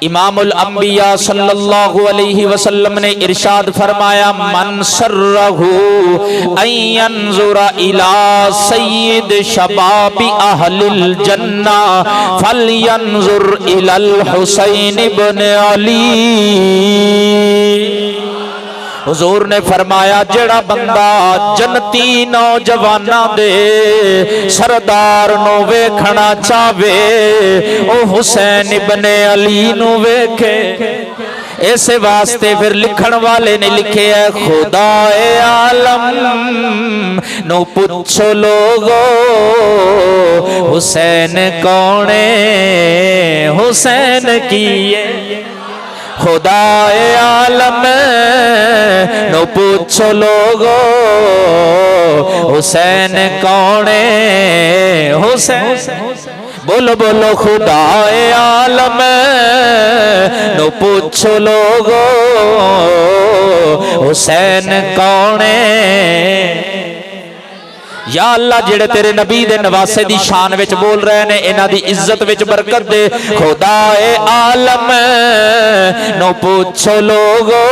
امام الانبیاء صلی اللہ علیہ وسلم نے ارشاد فرمایا من سرہ ان ینظر الی سید شباب اہل الجنہ فلینظر الی الحسین ابن علی۔ حضور نے فرمایا جڑا بندہ جنتی نوجواناں دے سردار نو ویکھنا چاہے او حسین ابن علی نو ویکھے۔ اس واسطے پھر لکھن والے نے لکھے ہے خدائے عالم نو پوچھو لوگو حسین کون ہے حسین کیے۔ خدائے عالم نو پوچھو لوگو حسین کون ہے حسین، بولو بولو خدائے عالم نو پوچھو لوگو حسین کون ہے۔ یا اللہ جڑے تیرے نبی دے نواسے دی شان وچ بول رہے نے انہاں دی عزت وچ برکت دے۔ خدائے عالم نو پوچھو لوگو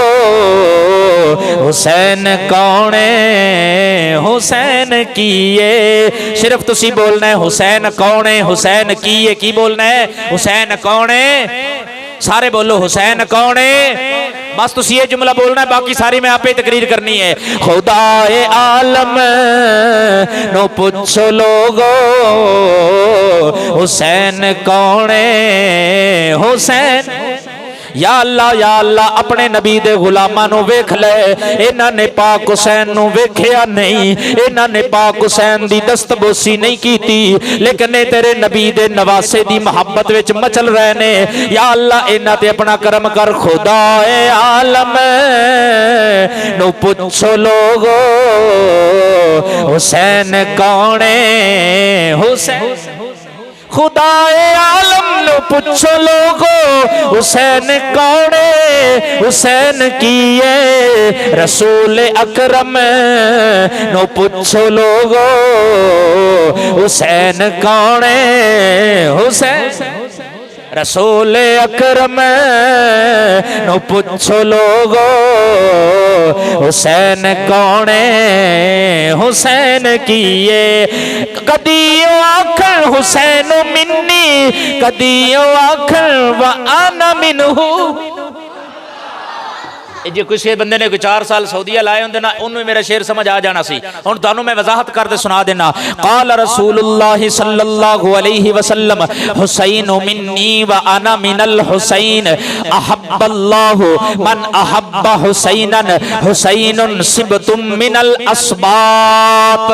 حسین کون ہے حسین کیے۔ صرف تسی بولنا ہے حسین کون ہے حسین کیے، کی بولنا ہے حسین کون ہے، سارے بولو حسین کون ہے، بس تسی یہ جملہ بولنا ہے، باقی ساری میں آپ پہ تقریر کرنی ہے۔ خدائے عالم نو پوچھو لوگو حسین کون ہے حسین۔ یا اللہ اپنے نبی دے غلاماں نو ویکھ لے، انہاں نے پاک حسین نو ویکھیا نہیں، انہاں نے پاک حسین دی دستبوسی نہیں کیتی، لیکن تیرے نبی دے نواسے دی محبت وچ مچل رہے نے۔ یا اللہ انہاں تے اپنا کرم کر۔ خدائے عالم نو پوچھو لوگو حسین کون ہے حسین۔ خدائے عالم نو پوچھو لوگو حسین کون ہے حسین کیے۔ رسول اکرم نو پوچھو لوگو حسین کون ہے حسین۔ رسول اکرم نو پوچھو لوگو حسین کون ہے حسین کیے۔ کدیو آکھن حسین منی کدیو آکھن وانا منہو۔ جی کسی بندے نے 4 سال سعودیہ لائے ہوندے نا انہوں میرا شعر سمجھ آ جانا سی۔ ہن تانوں میں وضاحت کر دے سنا دینا۔ قال رسول اللہ صلی اللہ علیہ وسلم حسین منی وانا من الحسین احب اللہ من احب حسینا حسین سبت من الاسباط۔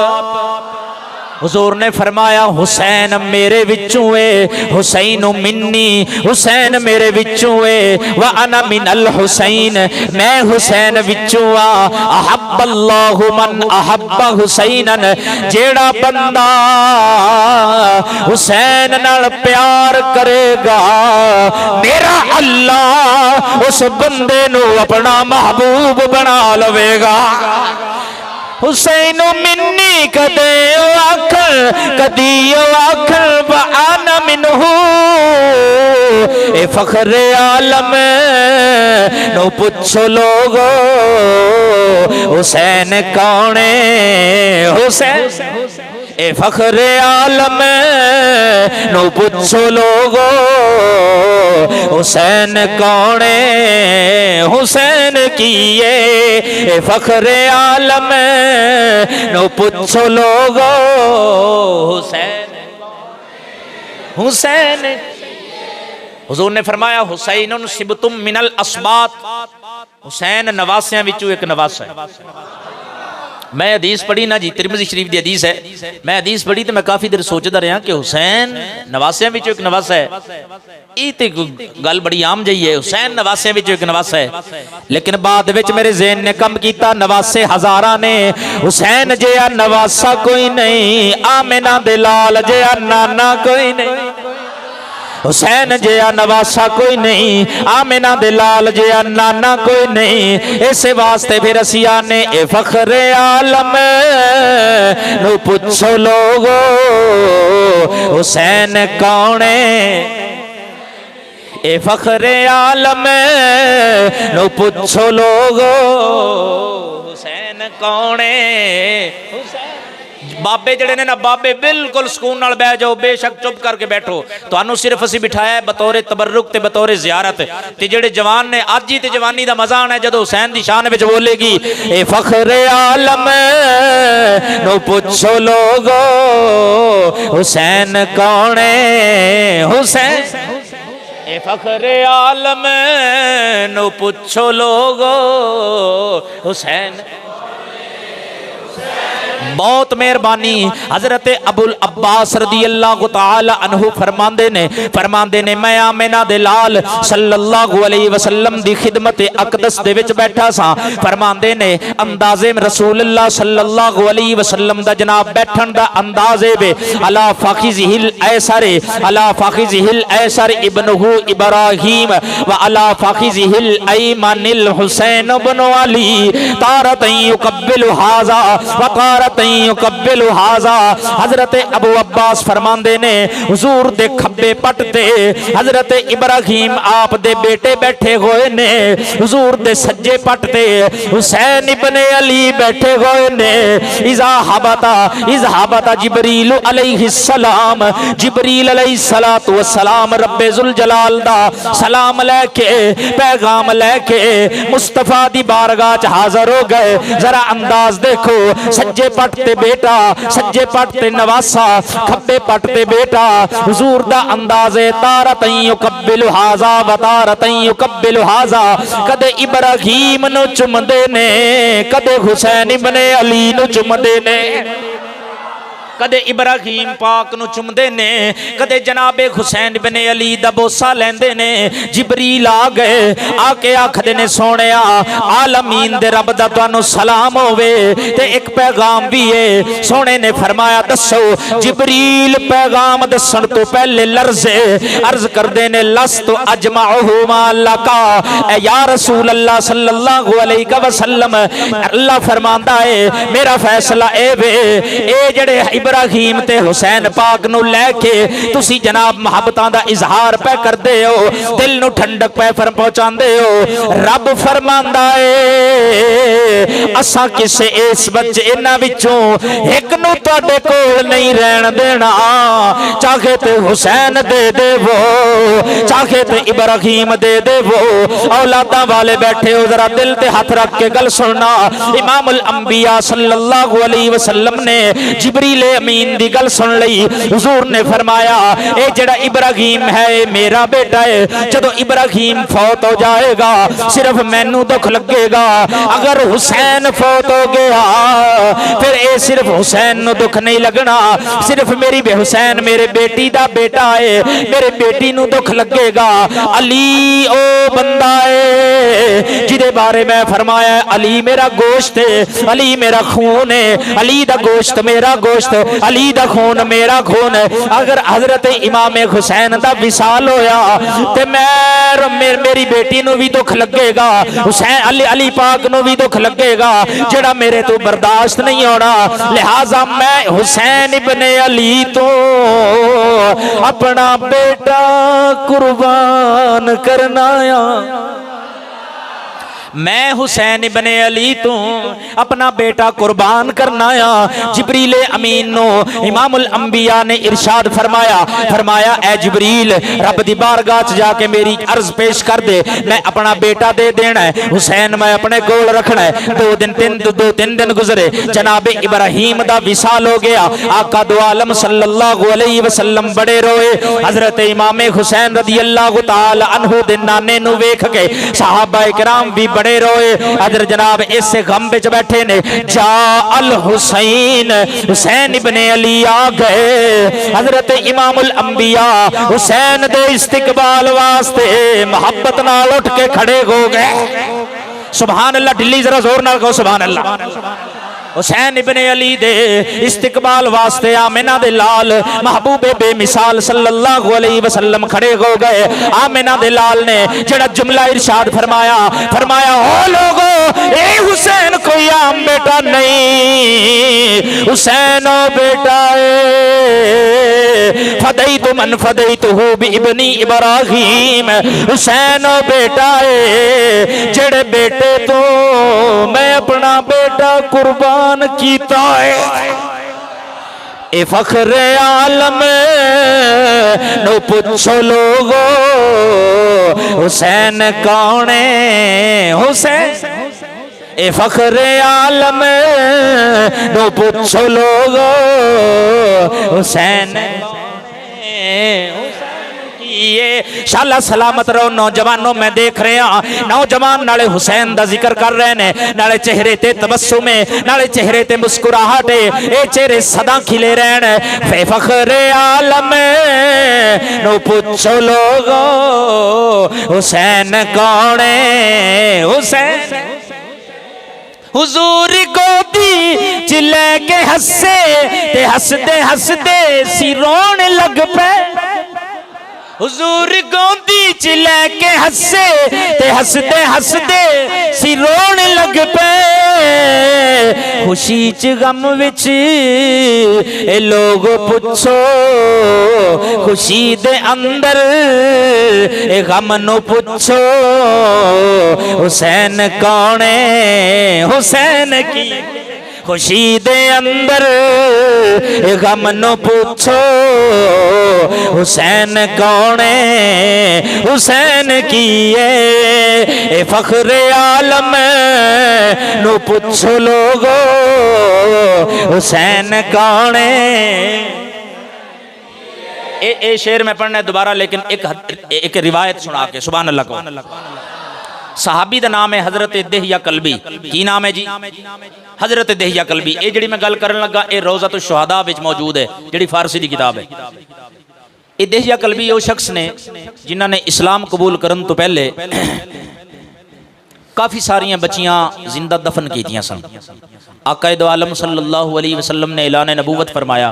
حضور نے فرمایا حسین میرے وچوں ہے حسین منی حسین میرے وچوں ہے وانا من الحسین میں حسین وچوں احب اللہ من احب حسینا جیڑا بندہ حسین نال پیار کرے گا میرا اللہ اس بندے نو اپنا محبوب بنا لوے گا۔ حسین منی کدیو آکھن کدیو آکھن وانا منہو۔ اے فخر عالم نو پوچھو لوگو حسین کون ہے حسین۔ اے فخر عالم نو پوچھو لوگو حسین کون ہے حسین کیے۔ اے فخر عالم نو پوچھو لوگو حسین حسین۔ حضور نے فرمایا حسین سبتم من الاسباط، حسین نواسیاں وچوں ایک نواسا ہے۔ میں حدیث پڑھی نا جی ترمذی شریف دی حدیث ہے، میں حدیث پڑھی تو میں کافی دیر سوچدا رہا کہ حسین نواسیاں وچوں ایک نواسا ہے۔ یہ تے گل بڑی عام جئی ہے حسین نواسیاں وچوں ایک نواسا ہے، لیکن بعد وچ میرے ذہن نے کم کیتا نواسے ہزاراں نے حسین جیا نواسا کوئی نہیں، آمنہ دے لال جیا نانا کوئی نہیں، حسین جیا نواسا کوئی نہیں، آمنہ دے لال جیا نانا کوئی نہیں۔ اس واسطے پھر اسی آنے اے فخر عالم نو پوچھو لوگو حسین کون ہے۔ اے فخر عالم نو پوچھو لوگو حسین کون ہے؟ بابے جڑے نے نا بابے بالکل سکون نال بیٹھ جاؤ، بے شک چپ کر کے بیٹھو، تانوں صرف اسی بٹھایا ہے بطور تبرک تے بطور زیارت، تے جڑے جوان نے اج ہی تے جوانی دا مزہ آنا ہے جدو حسین دی شان وچ بولے گی اے فخر عالم نو پوچھو لوگو حسین کون ہے؟ حسین اے فخر عالم نو پوچھو لوگو حسین۔ بہت مہربانی حضرت ابو العباس رضی اللہ تعالی عنہ فرماندے نے میں آمنہ دے لال صلی اللہ علیہ وسلم دی خدمت اقدس دے وچ بیٹھا سا، فرماندے نے اندازے رسول اللہ صلی اللہ علیہ وسلم دا جناب بیٹھن دا اندازے بے علا فاخذہ الایسر ابنہ ابراہیم و علا فاخذہ الایمن الحسین بن علی تارۃ یقبل ھذا و تارۃ یقبل ھذا۔ حضرت ابو عباس فرماندے نے حضور دے کھبے پٹ تے حضرت ابراہیم آپ دے بیٹے بیٹھے ہوئے نے، حضور دے سجے پٹ تے حسین ابن علی بیٹھے ہوئے نے۔ اذا حبتا جبریل علیہ السلام، جبریل علیہ السلام رب ذوالجلال دا سلام لے کے پیغام لے کے مصطفیٰ دی بارگاہ چ حاضر ہو گئے۔ ذرا انداز دیکھو، سجے پٹ تے بیٹا، سجے پٹ تے نواسا، کھبے پٹ تے بیٹا، حضور دا انداز تارۃ یقبل ھذا و تارۃ یقبل ھذا۔ کدے ابراہیم نو چمدے نے، کدے حسین ابن علی نو چمدے نے، کدے ابراہیم پاک نو چمدے نے، کدے جناب حسین بن علی دا بوسا لیندے نے۔ جبریل آ گئے، آ کے آکھدے نے سونیا عالمین دے رب دا تانوں سلام ہوے، تے ایک پیغام بھی ہے۔ سونے نے فرمایا دسو، جبریل پیغام دسن تو پہلے لرزے عرض کردے نے لست اجمعہما لکا، اے یا رسول اللہ صلی اللہ علیہ وسلم، اللہ فرماندا ہے میرا فیصلہ اے وے، اے جڑے ابراہیم تے حسین پاک نو لے کے تسی جناب محبتاں دا اظہار پہ کر دے ہو، دل نو ٹھنڈک پہ پہنچان دے ہو، رب فرماندا اے اساں کسے اس بچے انہاں وچوں ایک نو تواڈے کول نہیں رہن دینا، چاہے تے حسین دے دے وہ، چاہے تے ابراہیم دے دے وہ، اولاداں والے بیٹھے ہو ذرا دل تے ہاتھ رکھ کے گل سننا۔ امام الانبیاء صلی اللہ علیہ وسلم نے جبریل امین دی گل سن لئی، حضور نے فرمایا اے جڑا ابراہیم ہے میرا بیٹا ہے، جدو ابراہیم فوت ہو جائے گا صرف مینوں دکھ لگے گا، اگر حسین فوت ہو گیا پھر اے صرف حسین نو دکھ نہیں لگنا، صرف میری بے حسین میرے بیٹی دا بیٹا ہے، میرے بیٹی نو دکھ لگے گا۔ علی او بندہ ہے جدے بارے میں فرمایا علی میرا گوشت ہے، علی میرا خون ہے، علی دا گوشت میرا گوشت، علی دا خون میرا خون ہے۔ اگر حضرت امام حسین دا وصال ہویا تے میری بیٹی نو بھی دکھ لگے گا، حسین علی پاک نو بھی دکھ لگے گا، جڑا میرے تو برداشت نہیں ہونا، لہذا میں حسین ابن علی تو اپنا بیٹا قربان کرنا یا، میں حسین ابن علی تو اپنا بیٹا قربان کرنا یا۔ جبریل امین نو امام الانبیاء نے ارشاد فرمایا اے جبریل رب دی بارگاہ چ جا کے میری عرض پیش کر دے، میں اپنا بیٹا دے دینا ہے، حسین میں اپنے کول رکھنا ہے۔ دو تین دن گزرے، جناب ابراہیم دا وصال ہو گیا، آقا دو عالم صلی اللہ علیہ وسلم بڑے روئے، حضرت امام حسین رضی اللہ تعالی عنہ دے نانے نو ویکھ کے صحابہ کرام بھی بڑے روئے، ادھر جناب اس غم وچ بیٹھے نے۔ جا الحسین، حسین ابن علی آ گئے، حضرت امام الانبیاء حسین دے استقبال واسطے محبت نال اٹھ کے کھڑے ہو گئے۔ سبحان اللہ، ڈلی ذرا زور نال کہو سبحان اللہ۔ حسین ابن علی دے استقبال واسطے آمنہ دے لال محبوب بے مثال صلی اللہ علیہ وسلم کھڑے ہو گئے. آمنہ دے لال نے جڑا جملہ ارشاد فرمایا او لوگو اے حسین کوئی عام بیٹا نہیں، حسین او بیٹا اے فدیت من فدیتہو بابنی ابراہیم، حسین او بیٹا اے جڑے بیٹے تو میں اپنا بیٹا قربان کیتا ہے. اے فخر عالم نو پوچھو لوگو حسین کون ہے، حسین اے فخر عالم نو پوچھو لوگو حسین یہ شاءاللہ سلامت رہو نوجوانوں. میں دیکھ رہے ہیں نوجوان نالے حسین دا ذکر کر رہے ہیں، نالے چہرے تے تبسم ہے، نالے چہرے تے مسکراہٹ ہے، اے چہرے صدا کھلے رہے ہیں. فے فخر عالم نو پوچھو لوگو حسین کون ہے، حسین حضور گودی چلے کے ہسے تے ہسدے ہسدے سی رونے لگ پے. حضور گودی چلے کے ہسے تے ہسدے ہسدے سی رونے لگ پے. خوشی چ غم وچ اے لوگ پوچھو خوشی دے اندر اے غم نو پوچھو حسین کون ہے، حسین کی خوشی دے اندر غم نو پوچھو حسین کون ہے، حسین کی اے فخر عالم نو پوچھو لوگو حسین کون ہے. اے شعر میں پڑھنا ہے دوبارہ، لیکن ایک روایت سنا کے. سبحان اللہ کو. صحابی دا نام ہے حضرت دہیہ کلبی. کی نام ہے جی؟ حضرت دہیہ کلبی. اے جڑی میں گل کرن لگا اے روضۃ الشہداء وچ موجود ہے، جڑی فارسی دی کتاب ہے. اے دہیہ کلبی وہ شخص نے جنہاں نے اسلام قبول کرن تو پہلے کافی ساریاں بچیاں زندہ دفن کیتیاں سن. آقا دو عالم صلی اللہ علیہ وسلم نے اعلان نبوت فرمایا،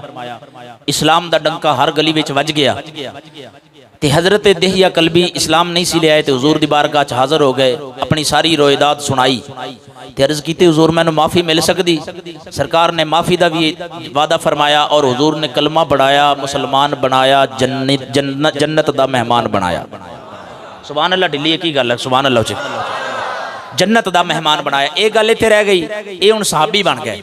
اسلام دا ڈنکا ہر گلی وچ وج گیا. تے حضرت دہیہ کلبی اسلام نہیں سی لے آئے تے حضور دی بارگاہ چ حاضر ہو گئے، اپنی ساری رویداد سنائی تے عرض کیتے حضور میں معافی مل سکتی؟ سرکار نے معافی دا بھی وعدہ فرمایا اور حضور نے کلمہ بڑھایا، مسلمان بنایا، جنت دا مہمان بنایا. سبحان اللہ. ڈلی کی گل ہے، سبحان اللہ. جنت دا مہمان بنایا. ایک گل اتنے رہ گئی، اے ہن صحابی بن گئے.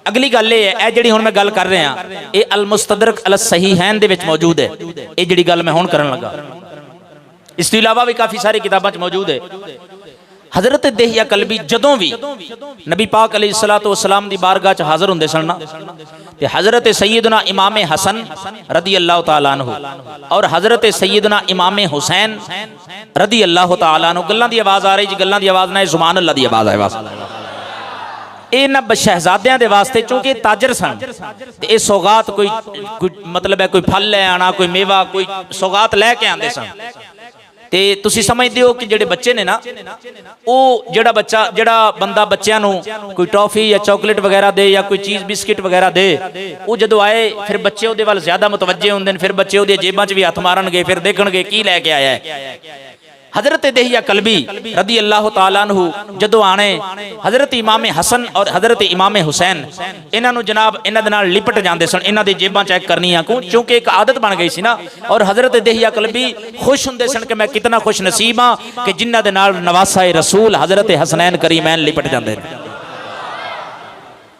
اگلی گل یہ ہے، اے جڑی ہن میں گل کر رہے ہیں اے المستدرک علی الصحیحین دے وچ موجود ہے. اے جڑی گل میں ہن کرن لگا اس تو علاوہ بھی کافی ساری کتاباں وچ موجود ہے. حضرت دہیہ کلبی جدوں بھی نبی پاک علیہ الصلوۃ والسلام دی بارگاہ چ حاضر ہوندے سن تے حضرت سیدنا امام حسن رضی اللہ تعالیٰ عنہ اور حضرت سیدنا امام حسین رضی اللہ تعالیٰ عنہ، گلاں دی آواز آ رہی جی، گلاں دی آواز نہ سبحان اللہ دی آواز آئے واسطے. اے نہ شہزادیاں دے واسطے چونکہ تاجر سن تے اے سوغات کوئی مطلب ہے کوئی پھل لے آنا، کوئی میوہ، کوئی سوغات لے کے آندے سن. تے تسی سمجھ دیو کہ جڑے بچے نے نا او جڑا بندہ بچیاں نو کوئی ٹافی یا چاکلیٹ وغیرہ دے یا کوئی چیز بسکٹ وغیرہ دے، او جدو آئے پھر بچے او دے وال زیادہ متوجہ ہوندے، پھر بچے او دے جیباں چ بھی ہاتھ مارن گے، پھر دیکھن گے کی لے کے آیا ہے. حضرت دہیہ کلبی رضی اللہ تعالیٰ عنہ جدو آنے حضرت امام حسن اور حضرت امام حسین انہاں نو جناب انہاں دے نال لپٹ جاندے سن، انہاں دے جیباں چیک کرنیاں کیوں چونکہ ایک عادت بن گئی سی نا. اور حضرت دہیہ کلبی خوش ہوندے سن کہ میں کتنا خوش نصیب ہاں کہ جنہاں دے نال نواسہ رسول حضرت حسنین کریمین لپٹ جاندے.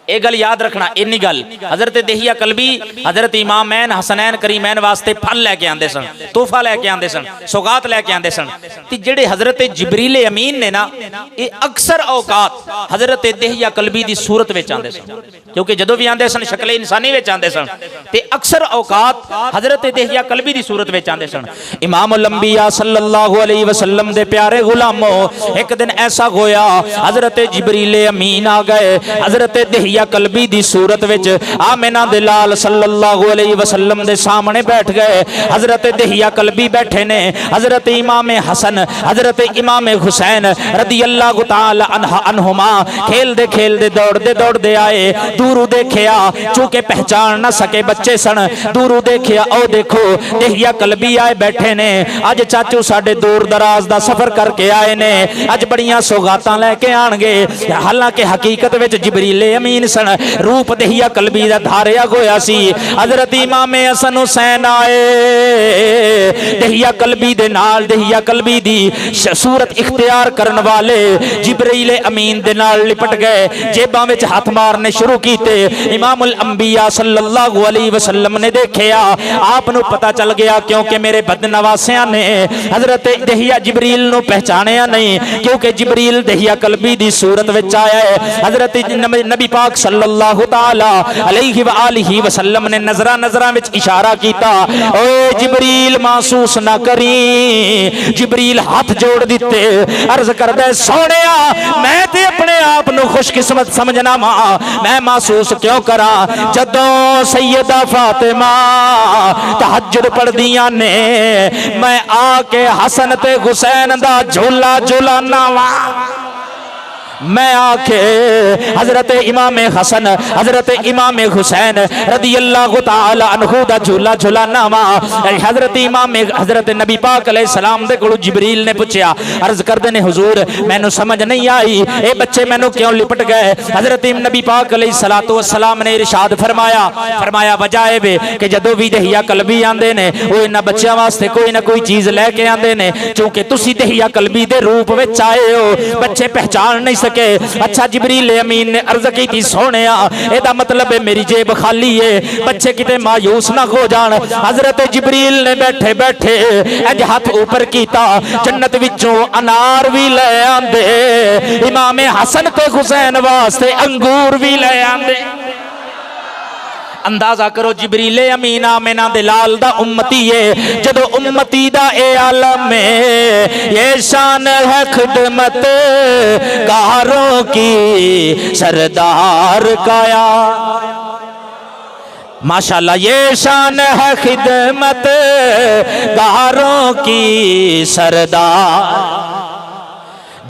ایک گل یاد رکھنا، اینی گل حضرت دہیہ کلبی حضرت امامین حسنین کریمین واسطے پھل لے کے آندے سن، تحفہ لے کے آندے سن، سوغات لے کے آندے سن. تے جڑے حضرت جبریل امین نے نا اے اکثر اوقات حضرت دہیہ کلبی دی صورت وچ آندے سن، کیونکہ جدو بھی آندے سن شکل انسانی وچ آندے سن تے اکثر اوقات حضرت دہیا کلبی دی صورت وچ آندے سن۔ امام الانبیاء صلی اللہ علیہ وسلم دے پیارے غلاموں، ایک دن ایسا ہویا حضرت جبریل امین آ گئے حضرت دہیا کلبی دی صورت وچ آمنہ دے لال صلی اللہ علیہ وسلم دے سامنے بیٹھ گئے۔ حضرت دہیا کلبی بیٹھے نے، حضرت امام حسن حضرت امام حسین رضی اللہ تعالی عنہما کھیل دے دوڑ دے آئے۔ دورو دیکھیا چونکہ پہچان نہ سکے بچے سن، دورو دیکھیا او دیکھو دہیا کلبی آئے بیٹھے نے، اج چاچو ساڈے دور دراز دا سفر کر کے آئے نے، اج بڑیاں سوغاتاں لے کے آن گے۔ حالانکہ حقیقت وچ جبریل امین سن، روپ دہیا کلبی دا دھاریا گویا سی۔ حضرت امام حسن حسین آئے دہیا کلبی دے نال، دہیا کلبی دی صورت اختیار کرن والے جبریل امین دے نال لپٹ گئے، جیباں وچ ہاتھ مارنے شروع کیتے۔ امام الانبیاء صلی اللہ علیہ وسلم نے دیکھیا، آپ نو پتہ چل گیا کیونکہ میرے بد نواسیاں نے حضرت دہیا جبریل نو پہچانیا نہیں، کیونکہ جبریل دہیا کلبی دی صورت وچ آیا ہے۔ حضرت نبی پاک صلی اللہ تعالی علیہ وآلہ وسلم نے نظراں وچ اشارہ کیتا، اے جبریل محسوس نہ کری۔ جبریل ہاتھ جوڑ دیتے، عرض کردے سونیا میں تے اپنے آپ نو خوش قسمت سمجھنا ماں، میں محسوس کیوں کرا جدوں سیدہ فاطمہ تہجد پڑھ دیاں نے، میں آ کے حسن تے حسین دا جھولا جھولانا وا، میں آکے حضرت امام حسن حضرت امام حسین رضی اللہ تعالی عنہ دا جھولا جھولانا وا۔ حضرت نبی پاک علیہ السلام دے کولوں جبریل نے پوچھیا، عرض کردے نے حضور مینوں سمجھ نہیں آئی اے بچے مینوں کیوں لپٹ گئے؟ حضرت نبی پاک علیہ السلام نے ارشاد فرمایا وجہ اے وے کہ جدوں بھی دہیا کلبی آندے نے او انہاں بچیاں واسطے کوئی نہ کوئی چیز لے کے آندے نے، چونکہ تسی دہیا کلبی دے روپ وچ آئے ہو، بچے پہچان نہیں سکے۔ اچھا جبریل امین نے عرض کی تھی سونیا اے دا مطلب ہے میری جیب خالی ہے، بچے کتے مایوس نہ ہو جان۔ حضرت جبریل نے بیٹھے بیٹھے اج ہاتھ اوپر کیتا، جنت وچوں انار بھی لے آندے، امام حسن تے حسین واسطے انگور بھی لے آندے۔ اندازہ کرو جبریل امین آمنہ دے لال دا امتی ہے، جدو امتی دا اے عالم میں یہ شان ہے خدمت گاروں کی سردار کایا، ماشاءاللہ یہ شان ہے خدمت گاروں کی سردار۔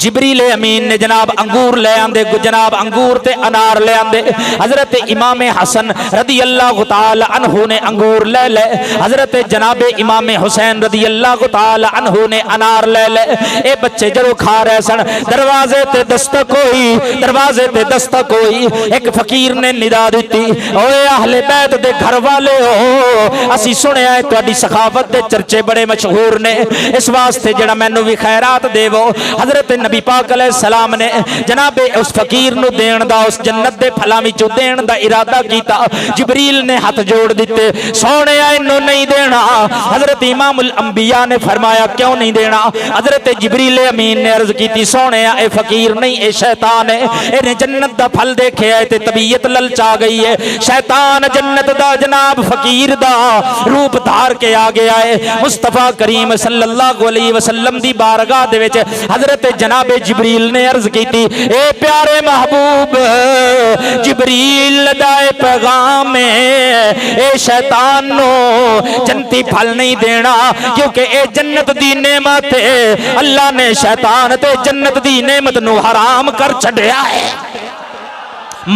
جبریل امین نے جناب انگور لے آندے، جناب انگور تے انار لے آندے۔ حضرت امام حسن رضی اللہ تعالی عنہ نے انگور لے لے، حضرت جناب امام حسین رضی اللہ تعالی عنہ نے انار لے لے۔ اے بچے جدوں کھا رہے سن، دروازے تے دستک ہوئی، ایک فقیر نے ندا دیتی، اوے اہل بیت دے گھر والے ہو، اسی سنیا ہے تہاڈی سخاوت دے چرچے بڑے مشہور نے، اس واسطے جڑا مینوں وی خیرات دیو۔ حضرت نبی پاک علیہ السلام نے جناب اس فقیر نو دین دا، اس جنت دے پھلاں وچوں دین دا ارادہ کیتا۔ جبریل نے ہاتھ جوڑ دیتے، سونیا اینو نہیں دینا۔ حضرت امام الانبیاء نے فرمایا کیوں نہیں دینا؟ حضرت جبریل امین نے عرض کیتی سونیا اے فقیر نہیں اے شیطان ہے، اے جنت دا پھل دیکھیا ہے تے طبیعت للچا گئی ہے، شیطان جنت دا جناب فقیر دا روپ دھار کے آ گیا ہے۔ مصطفیٰ کریم صلی اللہ علیہ وسلم دی بارگاہ دے وچ حضرت جناب جبریل نے عرض کی تھی، اے پیارے محبوب جبریل دائے پیغام اے شیطان نو جنتی پھل نہیں دینا، کیونکہ اے جنت دی نعمت ہے، اللہ نے شیطان تے جنت دی نعمت نو حرام کر چھڈیا ہے۔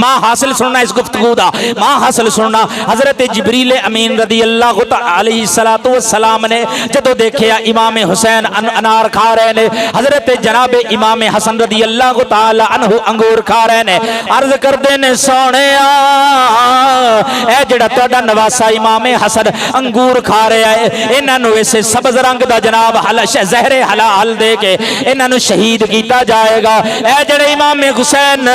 ماں حاصل سننا اس گفتگو دا، ماں حاصل سننا۔ حضرت جبریل امین رضی اللہ تعالی علیہ السلام نے جدو دیکھیا امام حسین انار کھا رہے نے، حضرت جناب امام حسن رضی اللہ تعالی عنہ انگور کھا رہے نے، عرض کردے نے سونیا اے جڑا تہاڈا نواسا امام حسن انگور کھا رہا ہے، انہاں نو اسے سبز رنگ دا جناب زہر حلال دے کے انہاں نو شہید کیتا جائے گا۔ اے جڑے امام حسین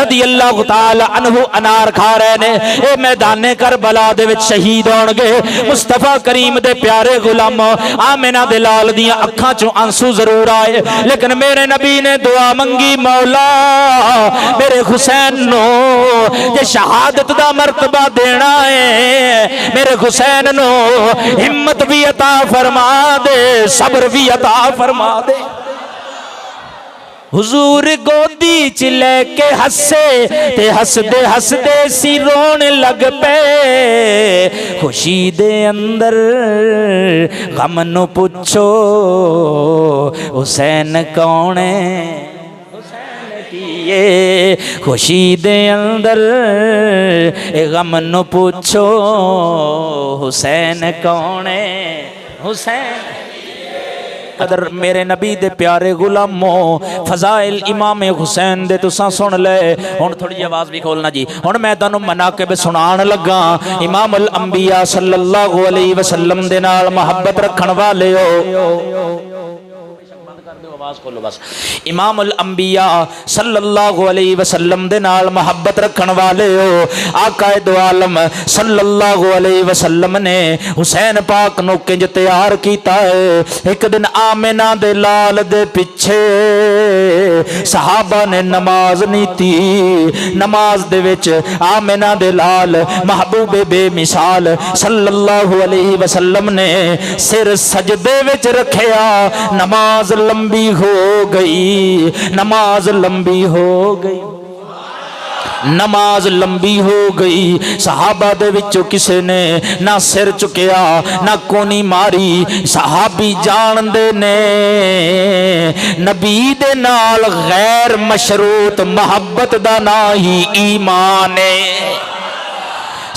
رضی اللہ اللہ تعالی عنہ انار کھا رہے نے، اے میدان کربلا دے وچ شہید ہون گے۔ مصطفیٰ کریم دے پیارے غلام آمنہ دے لال دیاں اکھاں چوں آنسو ضرور آئے، لیکن میرے نبی نے دعا منگی، مولا میرے حسین نو یہ شہادت دا مرتبہ دینا ہے، میرے حسین نو ہمت بھی عطا فرما دے، صبر بھی عطا فرما دے۔ حضور گودی چ لے کے ہسے تے ہسدے ہسدے سی رون لگ پے، خوشی دے اندر غم نو پوچھو حسین کون ہے، خوشی دے اندر غم نو پوچھو حسین کون ہے، حسین قدر میرے نبی دے پیارے غلاموں فضائل امام حسین دے تساں سن لے۔ ہن تھوڑی آواز بھی کھولنا جی، ہن میں تانوں مناقب سنان لگا امام الانبیاء صلی اللہ علیہ وسلم دے نال محبت رکھن والے ہو، آواز کھولو بس، امام الانبیاء صلی اللہ علیہ وسلم دے نال محبت رکھن والے ہو، آقا دو عالم صلی اللہ علیہ وسلم نے حسین پاک نو کنج تیار کیتا ہے۔ ایک دن آمنہ دے لال دے پیچھے صحابہ نے نماز نہیں تھی، نماز دے وچ آمنہ دے لال محبوب بے مثال صلی اللہ علیہ وسلم نے سر سجدے وچ رکھیا، نماز لمبی ہو گئی، نماز لمبی ہو گئی، نماز لمبی ہو گئی۔ صحابہ دے وچوں کسے نے نہ سر چکیا نہ کونی ماری، صحابی جان دے نے نبی دے نال غیر مشروط محبت دا نا ہی ایمان ہے۔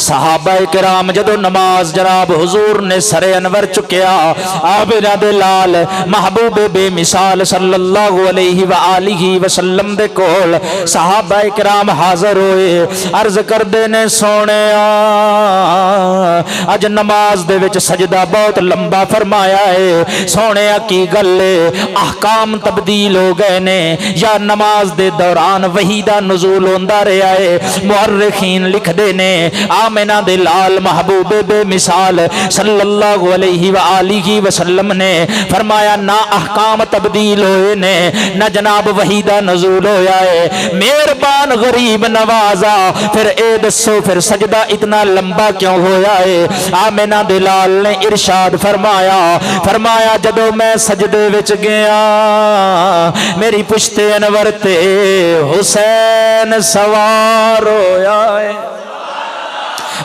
صحابہ کرام جدو نماز جناب حضور نے سر انور چکیا، آبرہ دے لال محبوب بے مثال صلی اللہ علیہ وآلہ وسلم دے کول صحابہ کرام حاضر ہوئے، عرض کر دینے سونے اج نماز دے وچ سجدہ بہت لمبا فرمایا ہے، سونے کی گلے احکام تبدیل ہو گئے نے یا نماز دے دوران وحی دا نزول ہوندہ رہا ہے؟ مورخین لکھ دینے آمنہ دے لال محبوب بے مثال صلی اللہ علیہ وآلہ وسلم نے فرمایا نہ احکام تبدیل ہوئے نے نہ جناب وحی دا نزول ہویا ہے، مہربان غریب نوازا، پھر اے دسو پھر سجدہ اتنا لمبا کیوں ہویا ہے؟ آمنہ دے لال نے ارشاد فرمایا جدو میں سجدے وچ گیا میری پشت انور تے حسین سوار ہویا ہے۔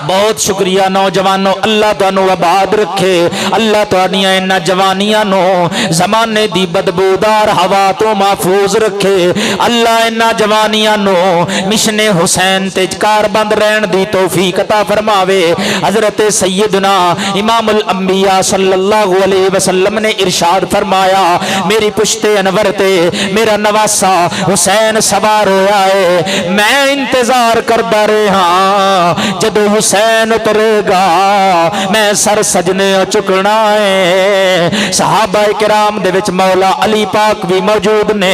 بہت شکریہ نوجوانوں، اللہ تانوں آباد رکھے، اللہ تانیاں انہاں جوانیاں نو زمانے دی بدبودار ہوا تو محفوظ رکھے، اللہ انہاں جوانیاں نو مشن حسین تے کار بند رہن دی توفیق عطا فرماوے۔ حضرت سیدنا امام الانبیاء صلی اللہ علیہ وسلم نے ارشاد فرمایا میری پشت انور تے میرا نواسا حسین سوار ہویا ہے، میں انتظار کردا رہا جدو حسین اترے گا میں سر سجنے چکنا ہے۔ صحابہ کرام دے وچ مولا علی پاک بھی موجود نے،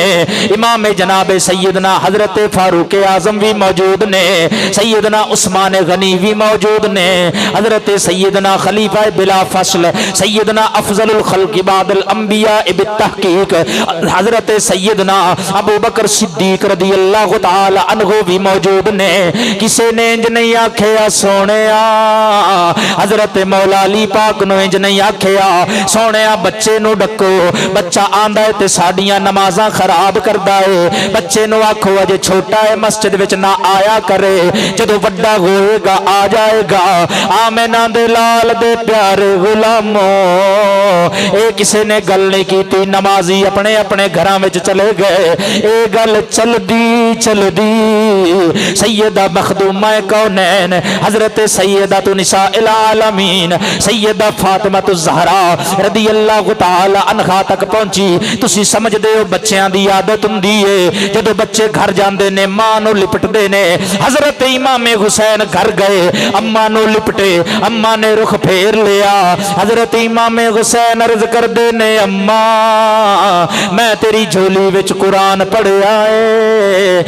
امام جناب سیدنا حضرت فاروق اعظم بھی موجود نے، سیدنا عثمان غنی بھی موجود نے، حضرت سیدنا خلیفہ بلا فصل سیدنا افضل الخلق بعد الانبیاء بالتحقیق حضرت سیدنا ابو بکر صدیق رضی اللہ تعالی عنہ بھی موجود نے۔ کسے نے انج نہیں آکھیا سونے حضرت مولا علی پاک نو انج نہیں آکھیا سونے بچے نو ڈکو، بچہ آندا ہے تے ساڈیاں نمازاں خراب کردا ہے، بچے نو آکھو اجے چھوٹا ہے مسجد وچ نہ آیا کرے، جدو وڈا ہوئے گا آ جائے گا۔ آمنہ دے لال دے پیارے غلاموں اے کسے نے گل نہیں کیتی، نمازی اپنے اپنے گھراں وچ چلے گئے، اے گل چل دی سیدہ مخدومہ کونین حضرت حضرت سیدہ نساء العالمین سیدہ فاطمہ الزہرا رضی اللہ تعالی عنہا تک پہنچی. تسی سمجھ دے ہو بچیاں دی عادت ہوندی ہے جدو بچے گھر جاندے نے ماں نو لپٹدے نے. حضرت امام حسین گھر گئے اماں نو لپٹے اماں نے رخ پھیر لیا. حضرت امام حسین عرض کردے نے اماں میں تیری جھولی وچ قرآن پڑھیا ہے,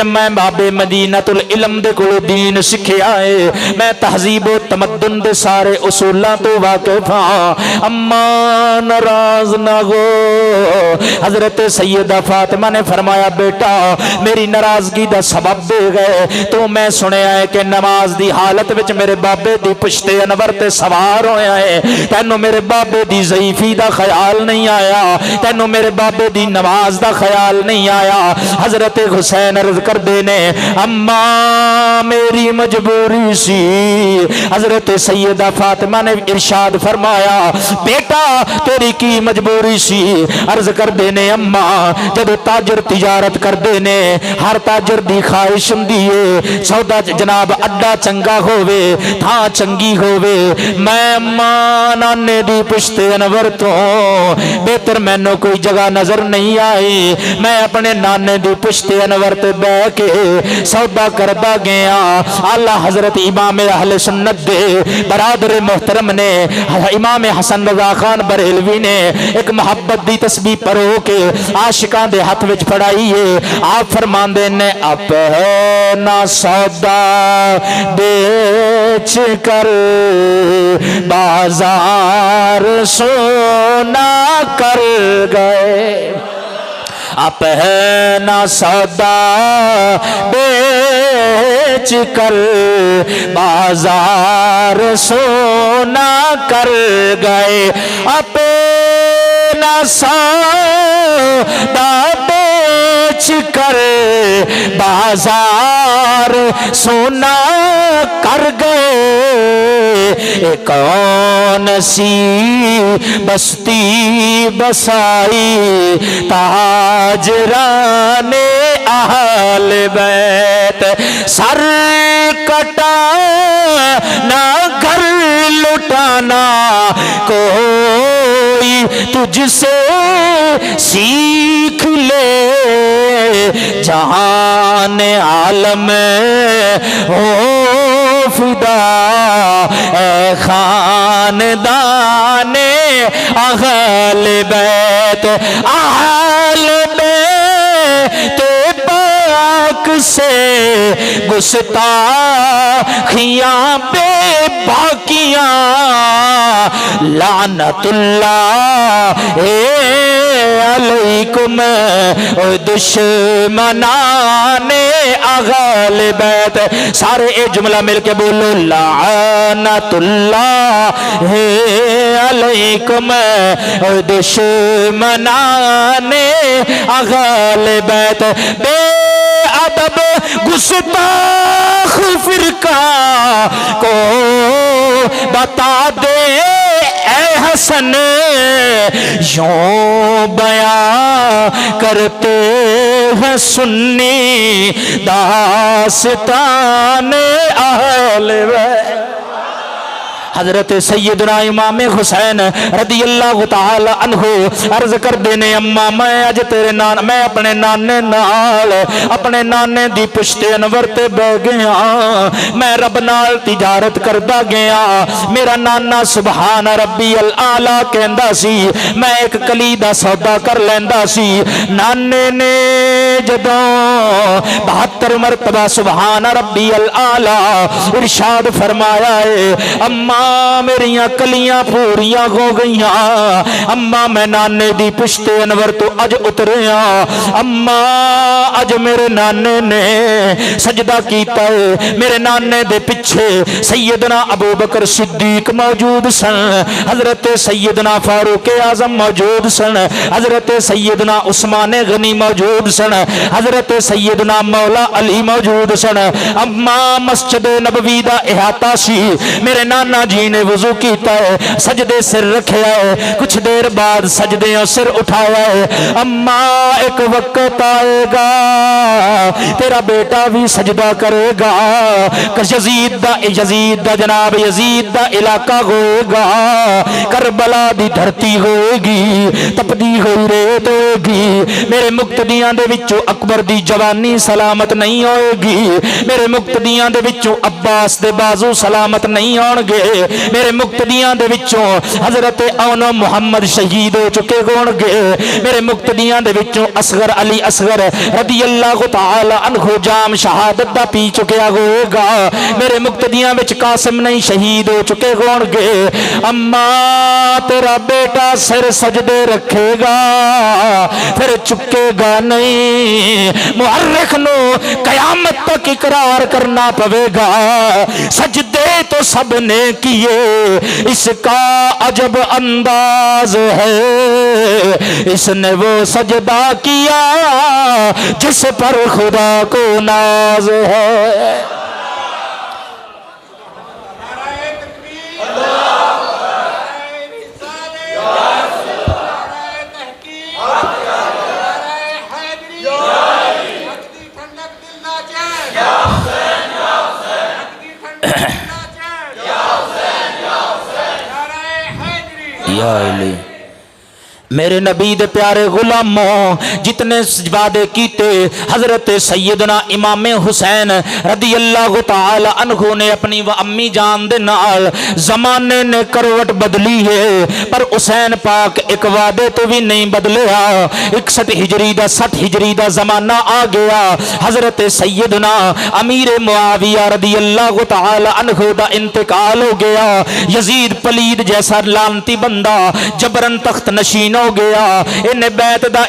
میں بابے مدینۃ العلم دے کولوں دین سکھیا ہے, میں تہذیب و تمدن دے سارے اصولاں تو واقف ہاں. اماں ناراض نہ ہو. حضرت سیدہ فاطمہ نے فرمایا بیٹا میری ناراضگی دا سبب دے گئے تو میں سنیا ہے کہ نماز دی حالت وچ میرے بابے دی پشت انور تے سوار ہویا ہے, تینوں میرے بابے دی ضعیفی دا خیال نہیں آیا, تینوں میرے بابے دی نماز دا خیال نہیں آیا. حضرت حسین عرض کر دینے اماں میری مجبوری سی. حضرت سیدہ فاطمہ نے ارشاد فرمایا بیٹا تیری کی مجبوری سی. عرض کر دینے اماں جب تاجر تجارت کر دینے ہر تاجر دی خواہش ہوندی ہے سودا جناب اڈا چنگا ہووے تھاں چنگی ہووے. میں اماں نانے دی پشت انور تو بہتر مینوں کوئی جگہ نظر نہیں آئی. میں اپنے نانے دی پشت انور تے بہ کے سودا کردا گیا. اعلی حضرت امام اہل سنت دے برادر محترم نے امام حسن رضا خان بریلوی نے ایک محبت دی تسبیح پڑھو کے عاشقاں دے ہاتھ وچ پڑھائی ہے. آپ فرماندے نے اپنا سودا بیچ کر بازار سونا کر گئے, اپنا سودا بیچ کر بازار سونا کر گئے, اپنا سودا بیچ کر بازار سونا کر گئے. کون سی بستی بسائی تاجران اہل بیت, سر کٹانا گھر لٹانا کوئی تجھ سے سیکھ لے. جہان عالم ہو فدا اے خاندان اہل بیت, اہل بیت پاک سے گستاخیاں بے باقیاں لعنت اللہ علیکم دشمنان اہل بیت. سارے اے جملہ مل کے بولو لعنت اللہ علیکم دشمنان اہل بیت. بے ادب گستاخ فرقہ کو بتا دے اے حسن یوں بیان کرتے ہیں سنی داستان اہل بیت. حضرت سیدنا امام حسین رضی اللہ تعالی عنہ عرض کر دینے اماں میں اج تیرے میں اپنے نانے نال اپنے نانے دی پشت انور تے بہ گیا. میں رب نال تجارت کردا گیا. میرا نانا سبحان ربی الاعلی کہندا سی, میں ایک کلی دا سودا کر لیندا سی. نانے نے جدوں 72 مرتبہ سبحان ربی الاعلی ارشاد فرمایا ہے اماں میریاں کلیاں پوریاں ہو گئیاں. اماں میں نانے دی پشت انور تو اج اتریا. اماں اج میرے نانے نے سجدہ کیتا ہے. میرے نانے دے پیچھے سیدنا ابو بکر صدیق موجود سن, حضرت سیدنا فاروق اعظم موجود سن, حضرت سیدنا عثمان غنی موجود سن, حضرت سیدنا مولا علی موجود سن. اماں مسجد نبوی دا احاطہ سی. میرے نانا جی نے وضو کیتا ہے سجدے سر رکھیا ہے کچھ دیر بعد سجدے سر اٹھایا ہے اما ایک وقت آئے گا تیرا بیٹا بھی سجدہ کرے گا یزید دا جناب یزید دا علاقہ ہوئے گا کربلا دی دھرتی ہوئے گی تپدی ہوئی ریت ہوئے گی میرے مقتدیاں دے وچوں اکبر دی جوانی سلامت نہیں ہوئے گی میرے مقتدیاں دے وچوں عباس دے بازو سلامت نہیں ہون گے میرے مقتدیاں دے وچوں حضرت اون محمد شہید ہو چکے ہون گے میرے مقتدیاں دے وچوں اصغر علی اصغر رضی اللہ تعالی عنہ جام شہادت دا پی چکیا ہوئے گا میرے مقتدیاں وچ قاسم نہیں شہید ہو چکے ہون گے اما تیرا بیٹا سر سجدے رکھے گا پھر چکے گا نہیں محرک نو قیامت تک اقرار کرنا پوے گا سجدے تو سب نے کیے اس کا عجب انداز ہے اس نے وہ سجدہ کیا جس پر خدا کو ناز ہے یا علی میرے نبی دے پیارے غلاموں جتنے وعدے کیتے حضرت سیدنا امام حسین رضی اللہ تعالی عنہ نے اپنی و امی جان دے نال زمانے نے کروٹ بدلی ہے پر حسین پاک ایک وعدے تو بھی نہیں بدلیا 61 ہجری دا 60 ہجری دا زمانہ آ گیا حضرت سیدنا امیر معاویہ رضی اللہ تعالی عنہ دا انتقال ہو گیا یزید پلید جیسا لانتی بندہ جبرن تخت نشین ہو گیا انہیں بیعت دا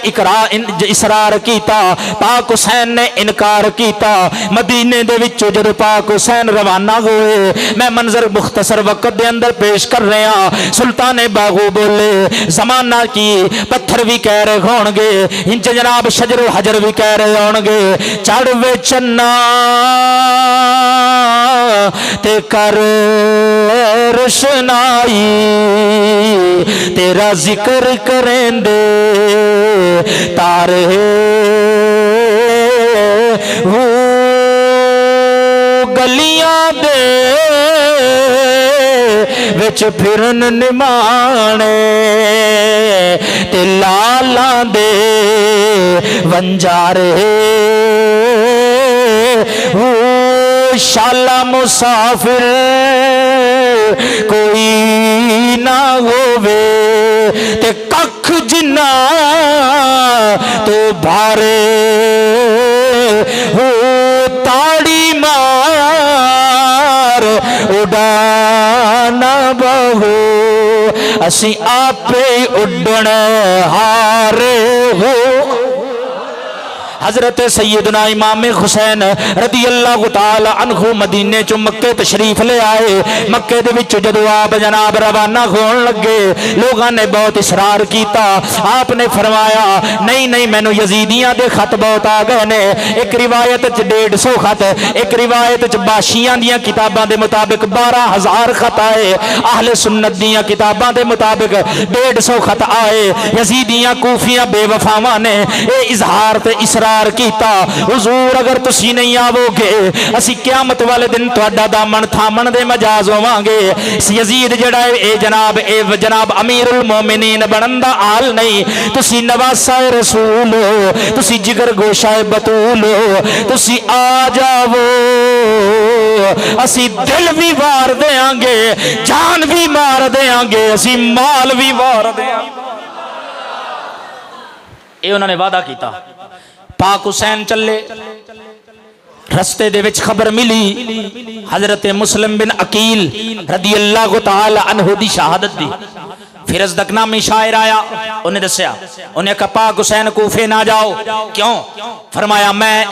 اصرار کیتا پاک حسین نے انکار کیتا مدینے دے وچوں جب پاک حسین روانہ ہوئے میں منظر مختصر وقت دے اندر پیش کر رہے ہیں سلطان باغو بولے زمانہ کی پتھر بھی کہہ رہے ہون گے انچ جناب شجر و حجر بھی کہہ رہے ہون گے چڑھوے چنا تے کر روشنائی تیرا ذکر کریں دے تارے وہ گلیاں دے وچ پھرن نمانے تے لالاں دے ونجارے وہ شالا مسافر کوئی نہ ہووے تے ککھ جنا تو بھارے ہو تاڑی مار اڈانا بہو اسی آپے اڈن ہارے ہو حضرت سیدنا امام حسین رضی اللہ تعالی عنہ مدینے چو مکے تشریف لے آئے مکے دے وچ جدو آپ جناب روانہ ہون لگے لوگاں نے بہت اصرار کیتا آپ نے فرمایا نہیں نہیں مینوں یزیدیاں دے خط بہت آ گئے نے ایک روایت چ 150 خط ایک روایت چ باشیاں دیاں کتاباں دے مطابق 12,000 خط آئے اہل سنت دیاں کتاباں دے مطابق 150 خط آئے یزیدیاں کوفیاں بے وفاواں نے اے اظہار تے اصرار کیتا حضور اگر تسی نہیں آو گے اسی قیامت والے دن تہاڈا دامن تھامن دے مجاز ہوواں گے یزید جڑا اے جناب امیر المومنین بنن دا حال نہیں تسی نواسہ رسول ہو تسی جگر گوشہ بطول ہو تسی آ جاؤ اسی دل بھی وار دیاں گے جان بھی مار دیاں گے اسی مال بھی وار دیاں گے اے انہوں نے وعدہ کیتا پاک حسین چلے رستے دے وچ خبر ملی حضرت مسلم بن عقیل رضی اللہ تعالی عنہ دی شہادت دی پھر از دکنامی شاعر آیا انہیں دسیا انہیں کہا پاک حسین کوفے نہ جاؤ کیوں فرمایا میں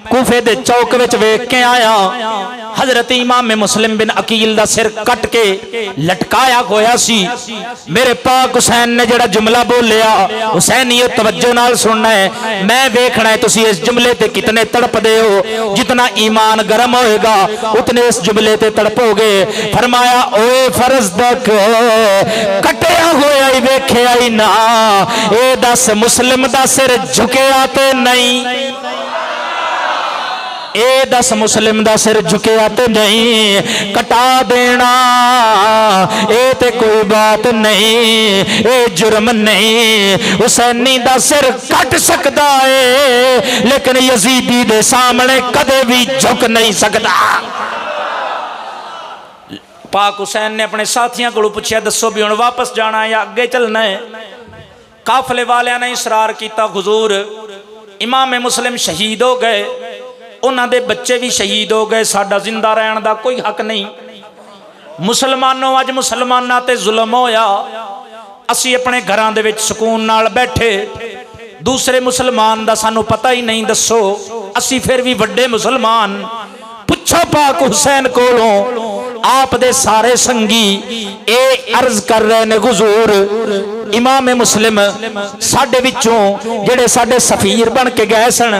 کوفے دے چوک وچ ویکھ کے آیا حضرت امام مسلم بن عقیل دا سر کٹ کے لٹکایا ہویا سی میرے پاک حسین نے جڑا جملہ بولیا حسینیو توجہ نال سننا ہے میں ویکھنا ہے تسی اس جملے تے کتنے تڑپ دے ہو جتنا ایمان گرم ہوئے گا اتنے اس جملے تے تڑپو گے فرمایا اوے فرض دک کٹیا ہویا ہی ویکھیا ہی نا اے دس مسلم دا سر جھکیا تے نہیں اے دس مسلم دا سر جھکیا تے نہیں کٹا دینا اے تے کوئی بات نہیں اے جرم نہیں حسینی دا سر کٹ سکتا ہے لیکن یزیدی دے سامنے کدے بھی جھک نہیں سکتا پاک حسین نے اپنے ساتھیاں کو پوچھا دسو بھی ہن واپس جانا ہے یا اگے چلنا ہے قافلے والیاں نے اصرار کیتا حضور امام مسلم شہید ہو گئے انہاں دے بچے بھی شہید ہو گئے ساڈا زندہ رہن دا کوئی حق نہیں مسلمانوں اج مسلماناں تے ظلم ہویا اسی اپنے گھراں دے وچ سکون نال بیٹھے دوسرے مسلمان دا سانو پتہ ہی نہیں دسو اسی پھر بھی وڈے مسلمان پوچھو پاک حسین کولوں آپ دے سارے سنگی اے عرض کر رہے نے حضور امام مسلم ساڈے وچوں جڑے ساڈے سفیر بن کے گئے سن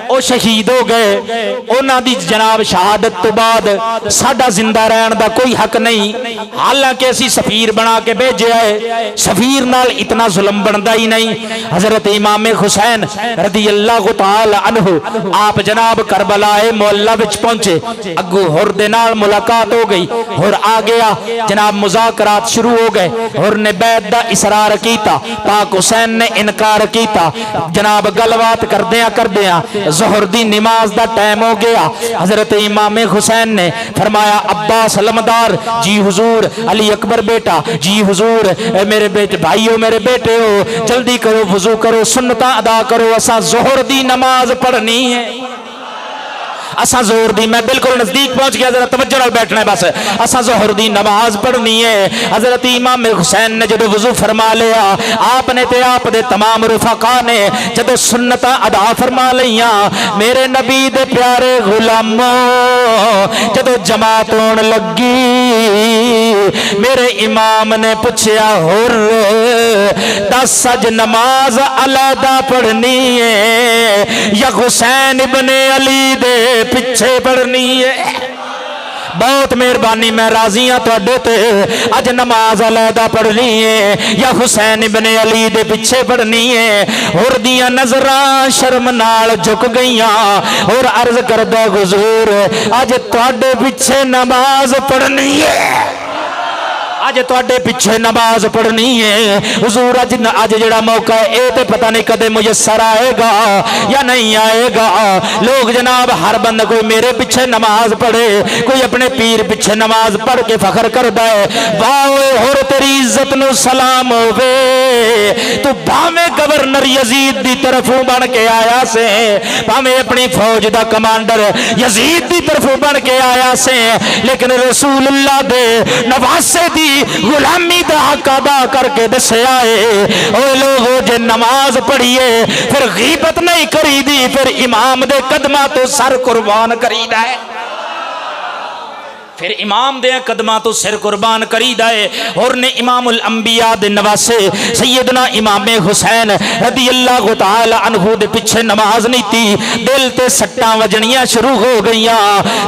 او شہید ہو گئے انہاں دی جناب شہادت تو بعد ساڈا زندہ رہن دا کوئی حق نہیں حالانکہ اسی سفیر بنا کے بھیجیا ہے سفیر نال اتنا ظلم بندا ہی نہیں حضرت امام حسین رضی اللہ تعالی عنہ آپ جناب کربلا مولا وچ پہنچے اگو ہور دے نال ملاقات ہو گئی اور آ گیا جناب مذاکرات شروع ہو گئے اور نے بیعت دا اصرار کیتا پاک حسین نے انکار کیتا جناب گلوات کردیاں ظہر دی نماز دا ٹائم ہو گیا حضرت امام حسین نے فرمایا عباس علمدار جی حضور علی اکبر بیٹا جی حضور میرے بیٹے بھائیو میرے بیٹے ہو جلدی کرو وضو کرو سنتاں ادا کرو اساں ظہر دی نماز پڑھنی ہے اساں ظہر دی میں بالکل نزدیک پہنچ گیا ذرا توجہ نال بیٹھنا ہے بس اساں ظہر دی نماز پڑھنی ہے حضرت امام حسین نے جدو وضو فرما لیا آپ نے تے آپ دے تمام رفقا نے جدو سنتاں ادا فرما لیاں میرے نبی دے پیارے غلاموں جدو جماعت ہون لگی میرے امام نے پوچھیا ہور دس سج نماز علیحدہ پڑھنی ہے یا حسین ابن علی دے پیچھے پڑھنی ہے بہت مہربانی میں راضی ہاں تواڈے تے اج نماز علیحدہ پڑھنی ہے یا حسین ابن علی دے پیچھے پڑھنی ہے اور دیاں نظراں شرم نال جھک گئیاں اور عرض کردہ حضور اج تواڈے پیچھے نماز پڑھنی ہے اج تواڈے پیچھے نماز پڑھنی ہے حضور اج جڑا موقع ہے اے تے پتہ نہیں کدے میسر آئے گا یا نہیں آئے گا لوگ جناب ہر بندہ کوئی میرے پیچھے نماز پڑھے کوئی اپنے پیر پیچھے نماز پڑھ کے فخر کردا ہے واہ ہور تیری عزت نو سلام ہوے تو بھاویں گورنر یزید دی طرفوں بن کے آیا سے بھاویں اپنی فوج دا کمانڈر یزید دی طرفوں بن کے آیا سے لیکن رسول اللہ دے نواسے دی غلامی دا حق ادا کر کے دسیا ہے او لوگو جے نماز پڑھیے پھر غیبت نہیں کری دی پھر امام دے قدمہ تو سر قربان کری دا ہے پھر امام دے قدمہ تو سر قربان کری دائے اور نے امام الانبیاء دے نواسے سیدنا امام حسین رضی اللہ تعالی عنہ دے پچھے نماز نہیں تھی دل تے سٹاں وجنیاں شروع ہو گئیاں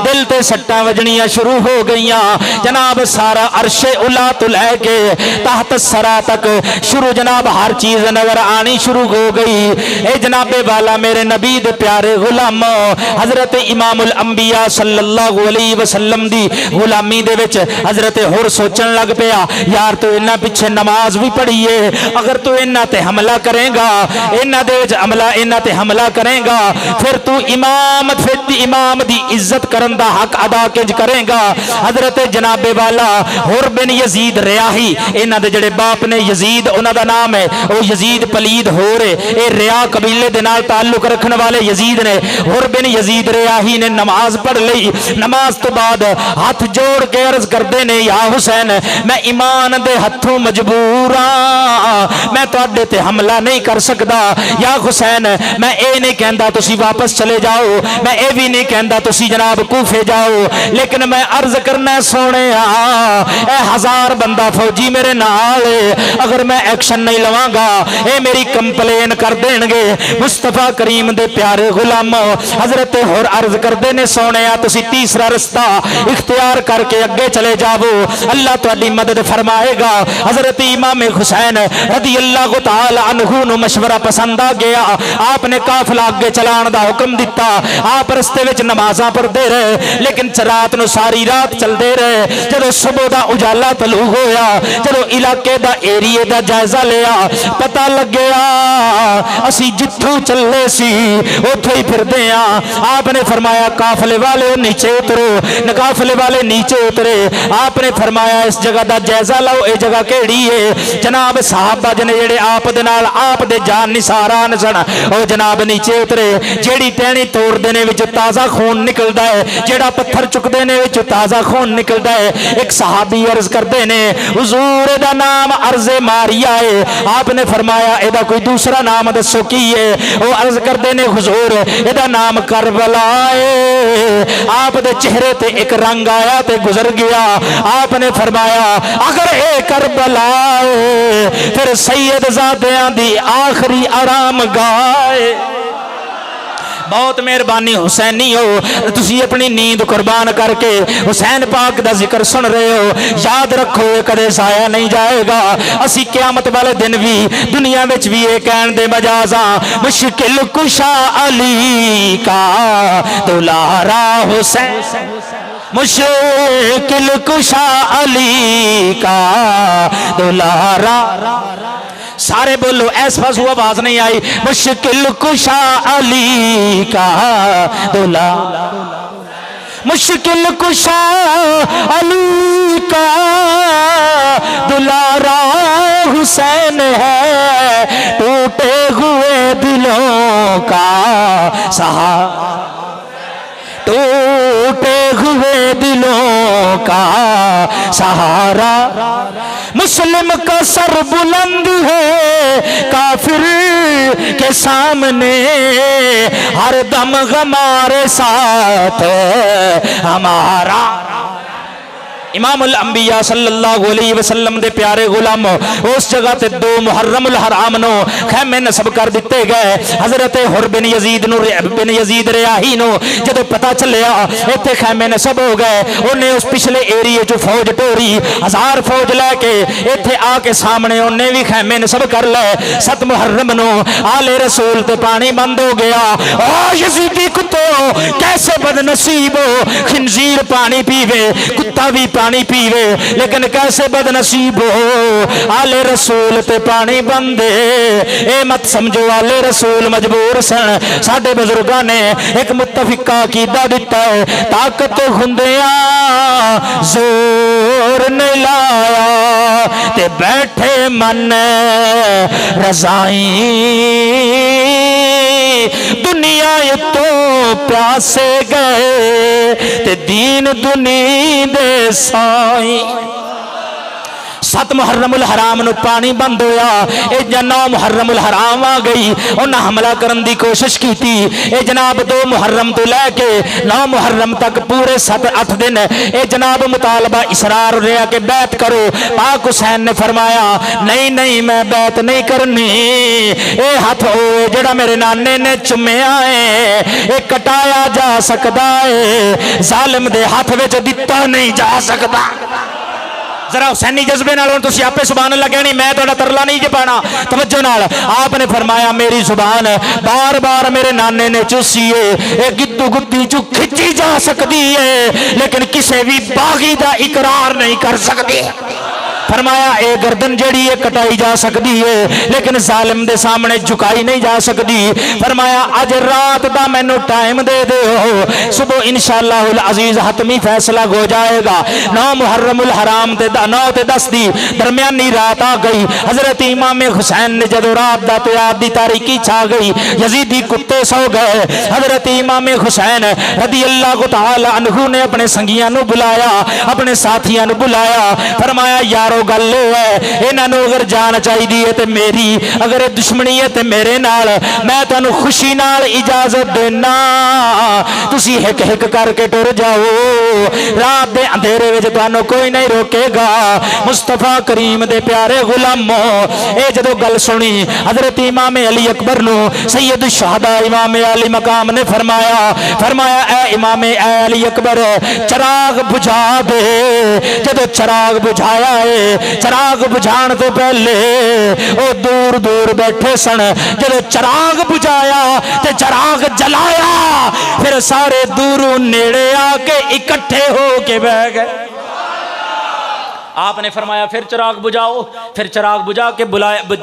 دل تے سٹاں وجنیاں شروع ہو گئیاں جناب سارا عرش اولا تو لے کے تحت سرا تک شروع جناب ہر چیز نظر آنی شروع ہو گئی اے جناب والا میرے نبی دے پیارے غلام حضرت امام الانبیاء صلی اللہ علیہ وسلم دی غلامی دے وچ حضرت ہور سوچن لگ پیا یار تو انہاں پیچھے نماز بھی پڑھیے اگر تو انہاں تے حملہ کرے گا انہاں دے وچ انہاں تے حملہ کرے گا پھر تو امام دی عزت کرن دا حق ادا کنج کرے گا حضرت جناب والا ہور بن یزید ریاحی انہاں دے جڑے باپ نے یزید انہاں دا نام ہے او یزید پلید ہور اے ریا قبیلے دے نال تعلق رکھن والے یزید نے ہور بن یزید ریاحی نے نماز پڑھ لئی نماز تو بعد ہاتھ جوڑ کے عرض کردے نے یا حسین میں ایمان دے ہتھوں مجبور ہاں میں تواڈے تے حملہ نہیں کر سکدا یا حسین میں اے نہیں کہندا تسی واپس چلے جاؤ میں اے بھی نہیں کہندا تسی جناب کوفے جاؤ لیکن میں عرض کرنا سونے اے 1000 بندہ فوجی میرے نال اگر میں ایکشن نہیں لواں گا اے میری کمپلین کر دین گے مصطفیٰ کریم دے پیارے غلام حضرت ہور عرض کردے نے سونے تسی تیسرا رستہ اختیار کر کے اگے چلے جاؤ اللہ تہاڈی مدد فرمائے گا حضرت امام حسین رضی اللہ تعالی عنہ نو مشورہ پسند آ گیا آپ نے قافلہ اگے چلان دا حکم دیتا آپ رستے وچ نمازاں پڑھدے رہے لیکن رات نو ساری رات چلدے رہے جدوں صبح دا اجالا طلوع ہویا جدوں علاقے دا ایریے دا جائزہ لیا پتہ لگیا اسی جتھوں چلے سی اوتھے ہی پھردے ہاں آپ نے فرمایا قافلے والے نیچے اترو قافلے والے نیچے اترے آپ نے فرمایا اس جگہ دا جائزہ لو اے جگہ کیڑی ہے جناب صحابہ جنے جڑے آپ دے نال آپ دے جان نثاران سن او جناب نیچے اترے جیڑی ٹہنی توڑ دینے وچ تازہ خون نکلدا ہے جیڑا پتھر چک دینے وچ تازہ خون نکلدا ہے ایک صحابی عرض کردے نے حضور دا نام عرض ماریا ہے آپ نے فرمایا اے دا کوئی دوسرا نام دسو کی ہے وہ عرض کردے نے حضور اے دا نام کربلا ہے آپ دے چہرے تے ایک رنگ آیا تے گزر گیا آپ نے فرمایا اگر اے کربلا ہے پھر سید زادیاں دی آخری آرام گاہ بہت مہربانی حسینی ہو تسی اپنی نیند قربان کر کے حسین پاک دا ذکر سن رہے ہو یاد رکھو کدے ضائع نہیں جائے گا اسی قیامت والے دن بھی دنیا وچ بھی یہ کہن دے مجازاں مشکل کشا علی کا دلارا حسین مشکل کشا علی کا دلارا سارے بولو ایس پاس ہوا آواز نہیں آئی مشکل کشا علی کا دولا مشکل کشا علی کا دلارا حسین ہے ٹوٹے ہوئے دلوں کا سہارا ٹوٹے ہوئے دلوں کا سہارا مسلم کا سر بلند ہے کافر کے سامنے ہر دم ہمارے ساتھ ہمارا امام الانبیاء صلی اللہ علیہ وسلم دے پیارے غلام اس جگہ تے 2 محرم الحرام نو خیمے نصب کر دیتے گئے حضرت حر بن یزید ریاحی نو جدو پتا چلیا ایتھے خیمے نصب ہو گئے انہیں اس پچھلے ایریے جو فوج ٹوری 1000 فوج لے کے ایتھے آ کے سامنے انہیں بھی خیمے نصب کر لے 7 محرم نو آل رسول تے پانی بند ہو گیا او یزیدی کتو کیسے بد نصیب ہو خنزیر پانی پیوے کتا بھی پانی پیوے لیکن کیسے بد نصیب ہو آل رسول تے پانی بندے اے مت سمجھو آل رسول مجبور سن ساڈے بزرگاں نے ایک متفقہ عقیدہ دیتا ہے طاقت ہوندیاں زور نہیں لایا تے بیٹھے من رضائیں دنیا تو پیاسے گئے تے دین دنی دے سائیں 7 محرم الحرام نو پانی بند ہویا اے 9 محرم الحرام آ گئی انہاں حملہ کرن دی کوشش کی تھی اے جناب 2 محرم تو لے کے 9 محرم تک پورے 7-8 دن اے جناب مطالبہ اصرار رہا کہ بیعت کرو پاک حسین نے فرمایا نہیں میں بیعت نہیں کرنی اے ہاتھ ہوئے جڑا میرے نانے نے چمیا ہے اے کٹایا جا سکدا ہے ظالم دے ہاتھ وچ دتا نہیں جا سکدا ذرا حسینی جذبے نال تسی آپے سبحان اللہ کہنی میں تہاڈا ترلا نہیں جے پانا توجہ نال آپ نے فرمایا میری زبان بار بار میرے نانے نے چوسی ہے اے گدو گدی چو کھچی جا سکتی ہے لیکن کسے بھی باغی دا اقرار نہیں کر سکتی فرمایا اے گردن جڑی ہے کٹائی جا سکتی ہے لیکن ظالم دے سامنے جھکائی نہیں جا سکتی. فرمایا اج رات دا مینوں ٹائم دے دیو, صبح انشاءاللہ العزیز حتمی فیصلہ ہو جائے گا. 9 محرم الحرام تے 9 تے 10 دی درمیانی رات آ گئی. حضرت امام حسین نے جدو رات دا تیار دی تاریکی چھا گئی, یزیدی کتے سو گئے. حضرت امام حسین رضی اللہ تعالی عنہ نے اپنے سنگیاں نو بلایا, اپنے ساتھیاں نو بلایا. فرمایا یارو گل ہے انہاں نو اگر جان چاہیے تے میری, اگر دشمنی ہے تے میرے نال, میں تانوں خوشی نال اجازت دینا, تسی ہک ہک کر کے ٹر جاؤ, رات دے اندھیرے وچ تانوں کوئی نہیں روکے گا. مصطفیٰ کریم دے پیارے غلاموں, اے جدو گل سنی حضرت امام علی اکبر نو سید الشہداء امام علی مقام نے فرمایا اے امام علی اکبر چراغ بجھا دے. جدو چراغ بجھایا ہے, چراغ بجھان تو پہلے او دور دور بیٹھے سن, جدو چراغ بجھایا تے چراغ جلایا پھر سارے دوروں نیڑے آ کے اکٹھے ہو کے بیٹھ گئے. آپ نے فرمایا پھر چراغ بجھاؤ, پھر چراغ بجھا کے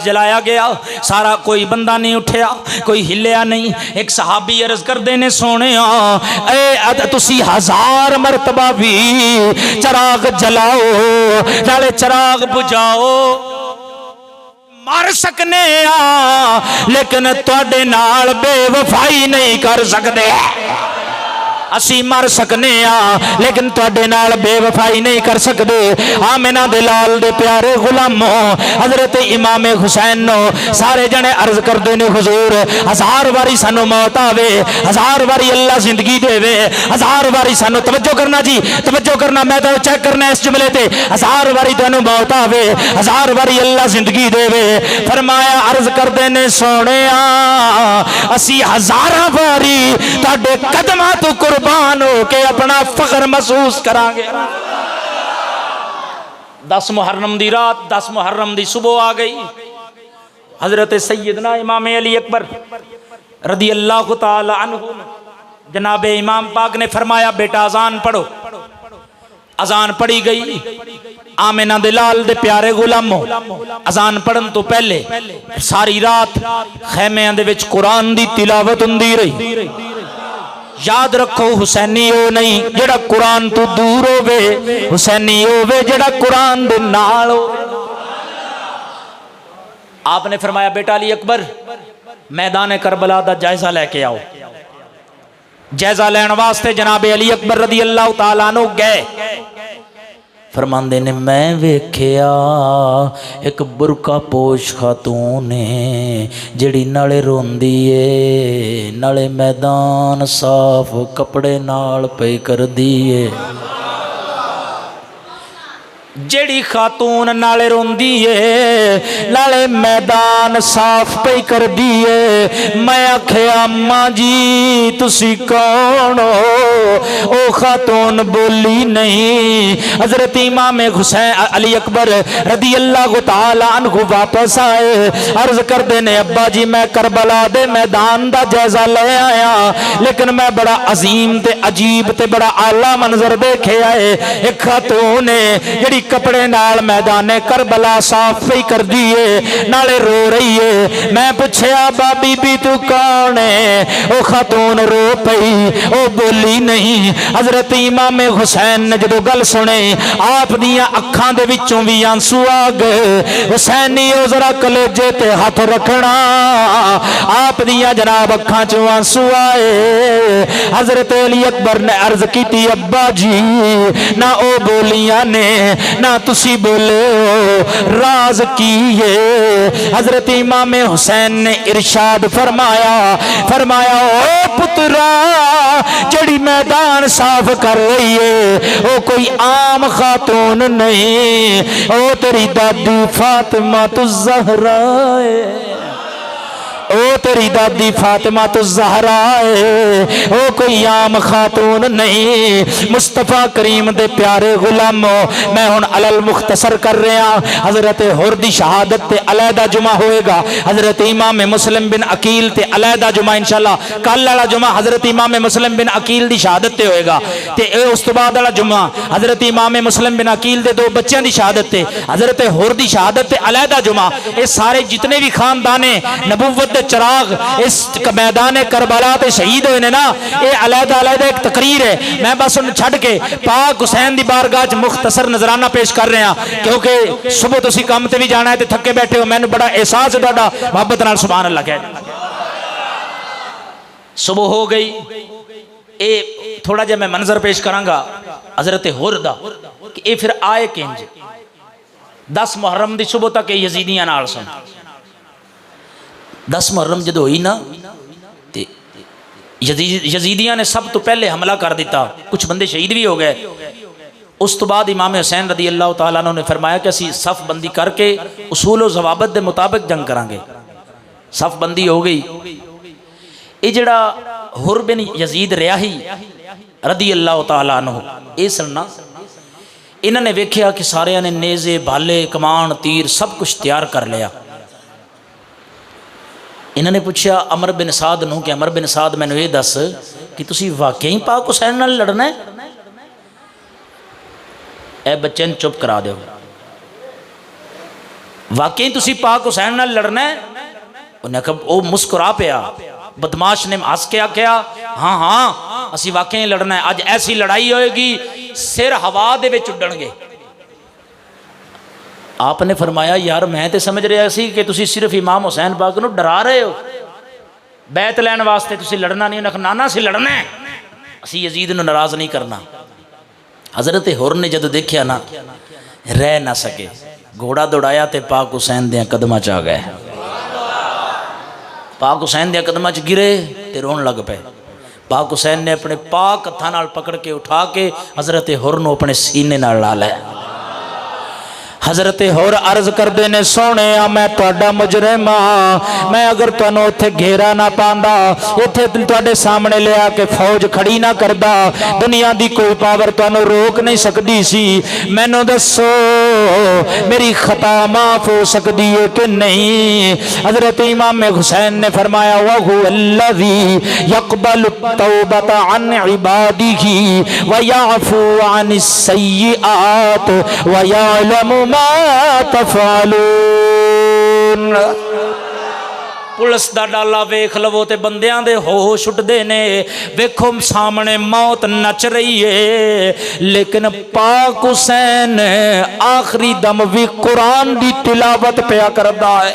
جلایا گیا. سارا کوئی بندہ نہیں اٹھیا, کوئی ہلیا نہیں. ایک صحابی عرض کر دینے سونے اے تسی 1000 مرتبہ بھی چراغ جلاؤ نالے چراغ بجھاؤ مر سکنے لیکن تواڈے نال بے وفائی نہیں کر سکدے. اسی مر سکنے لیکن تواڈے نال بے وفائی نہیں کر سکدے. آمنہ دے لال دے پیارے غلاموں, حضرت امام حسین نو سارے جنے عرض کردے نے حضور 1000 واری سانو موت آوے, 1000 واری اللہ زندگی دے وے, 1000 واری سانو, توجہ کرنا جی توجہ کرنا, میں تو چیک کرنا اس جملے تے, 1000 واری تانوں موت آوے, 1000 واری اللہ زندگی دے وے. فرمایا عرض کردے نے سونے اسی 1000 واری تواڈے قدماں تو قربان ہو کے اپنا فخر محسوس کران گے. 10 محرم دی رات, 10 محرم دی صبح آ گئی. حضرت سیدنا امام علی اکبر رضی اللہ تعالی عنہ جناب امام پاک نے فرمایا بیٹا اذان پڑھو. اذان پڑھی گئی. آمنہ دے لال دے پیارے غلاموں, اذان پڑھن تو پہلے ساری رات خیمیاں دے وچ قرآن دی تلاوت ہوندی رہی. یاد رکھو حسینی او نہیں جڑا قرآن تو دور ہووے, حسینی ہووے جڑا قرآن دے نال ہو. آپ نے فرمایا بیٹا علی اکبر میدان کربلا دا جائزہ لے کے آؤ. جائزہ لین واسطے جناب علی اکبر رضی اللہ تعالیٰ عنہ گئے. فرماندے نے میں ویکھیا ایک برقع پوش خاتون جڑی نالے روندی ہے, نالے میدان صاف کپڑے نال پے کردی ہے. جڑی خاتون نالے روندی ہے نالے میدان صاف پہ کر دیے. میں آکھیا اماں جی تسی کون ہو؟ او خاتون بولی نہیں. حضرت امام حسین علی اکبر رضی اللہ تعالی عنہ واپس آئے, عرض کر دینے ابا جی میں کربلا دے میدان دا جائزہ لے آیا, لیکن میں بڑا عظیم تے عجیب تے بڑا اعلیٰ منظر دیکھے آئے. ایک خاتون ہے جڑی کپڑے نال میدان کربلا صاف پہ کر دیے نالے رو رہی ہے. میں پوچھیا بابی بھی تو کون ہے؟ او خاتون رو پئی, او بولی نہیں. حضرت امام حسین نے جدو گل سنے آپ دیاں اکھاں دے وچوں بھی آنسو آ گئے. حسینی او ذرا کلیجے تے ہاتھ رکھنا, آپ دیاں جناب اکھاں چوں آنسو آئے. حضرت علی اکبر نے عرض کیتی ابا جی نہ او بولیاں نے نہ تسی بولے ہو, راز کیے؟ حضرت امام حسین نے ارشاد فرمایا او پترا جڑی میدان صاف کر رہی ہے او کوئی عام خاتون نہیں, او تیری دادی فاطمہ الزہرا ہے. او تیری دادی فاطمہ تو زہرا ہے، او کوئی عام خاتون نہیں۔ مصطفیٰ کریم دے پیارے غلامو، میں ہن علل مختصر کر رہا۔ حضرت حر دی شہادت تے علیحدہ جمعہ ہوئے گا، حضرت امام مسلم بن عقیل تے علیحدہ جمعہ انشاءاللہ، کل والا جمعہ حضرت امام مسلم بن عقیل دی شہادت تے ہوئے گا، تے اس تو بعد والا جمعہ حضرت امام مسلم بن عقیل دے دو بچیاں دی شہادت تے، حضرت حر دی شہادت تے علیحدہ جمعہ۔ یہ سارے جتنے بھی خاندان نبوت دے چراغ اس میدان کربلا تے شہید ہوئے نا، یہ علیحدہ علیحدہ ایک تقریر ہے۔ میں بس ان چھڑ کے پاک حسین دی بارگاہ چ مختصر نظرانہ پیش کر رہے ہیں، کیونکہ صبح تسی کام تے بھی جانا ہے تے تھکے بیٹھے ہو، میں نے بڑا احساس ہے تہاڈا، محبت نال سبحان اللہ کہہ۔ صبح ہو گئی، اے تھوڑا جا میں منظر پیش کرانگا حضرت حر دا کہ اے پھر آئے کنج 10 محرم دی صبح تک یزیدیاں نال سن۔ 10 محرم جدو ہوئی نا تے یزیدیاں نے سب تو پہلے حملہ کر دیتا، کچھ بندے شہید بھی ہو گئے۔ اس تو بعد امام حسین رضی اللہ تعالیٰ عنہ نے فرمایا کہ اسی صف بندی کر کے اصول و ضوابط دے مطابق جنگ کرانگے۔ صف بندی ہو گئی۔ یہ جڑا حر بن یزید ریاہی رضی اللہ تعالیٰ عنہ، یہ سننا انہوں نے ویکھیا کہ سارے نے نیزے بھالے کمان تیر سب کچھ تیار کر لیا۔ انہوں نے پوچھا عمر بن سعد نو کہ عمر بن سعد میں نے یہ دس کہ تسی واقعی پاک حسین نال لڑنا ہے؟ اے بچے چپ کرا دیو، واقعی تسی پاک حسین نال لڑنا ہے؟ انہیں کہا وہ مسکرا پیا، بدماش نے ہنس کے کیا ہاں ہاں اسی واقعی لڑنا ہے، آج ایسی لڑائی ہوئے گی سر ہوا دے وچ اڈن گے۔ آپ نے فرمایا یار میں تے سمجھ رہا سی کہ تسی صرف امام حسین پاک نو ڈرا رہے ہو، بیعت لین واسطے تسی لڑنا نہیں، انہیں نانا سی لڑنا ہے، اسی یزید نو ناراض نہیں کرنا۔ حضرت حر نے جدو دیکھیا نا رہ نہ سکے، گھوڑا دوڑایا تے پاک حسین دیاں قدمہ چاہ گئے، پاک حسین دے قدمہ چ گرے تے رون لگ پے۔ پاک حسین نے اپنے پاک ہتھاں نال پکڑ کے اٹھا کے حضرت حر نو اپنے سینے نال لا لیا۔ حضرت حر عرض کر دینے سونے میں تہاڈا مجرم ہاں، میں اگر تانوں اتھے گھیرا نہ پاندا، اتھے تہاڈے سامنے لے آ کے فوج کھڑی نہ کردا، دنیا دی کوئی پاور تانوں روک نہیں سکدی سی، مینوں دسو میری خطا معاف ہو سکدی ہے کہ نہیں؟ حضرت امام حسین نے فرمایا وَهُوَ الَّذِي يَقْبَلُ التَّوْبَةَ عَنْ عِبَادِهِ وَيَعْفُو عَنِ السَّيِّئَاتِ وَيَعْلَمُ ما تفعلون۔ پولیس دا ڈالا ویکھ لو تے بندیاں دے ہوش اٹھدے نے، ویکھو سامنے موت نچ رہی ہے، لیکن پاک حسین آخری دم بھی قرآن دی تلاوت پیا کردا ہے،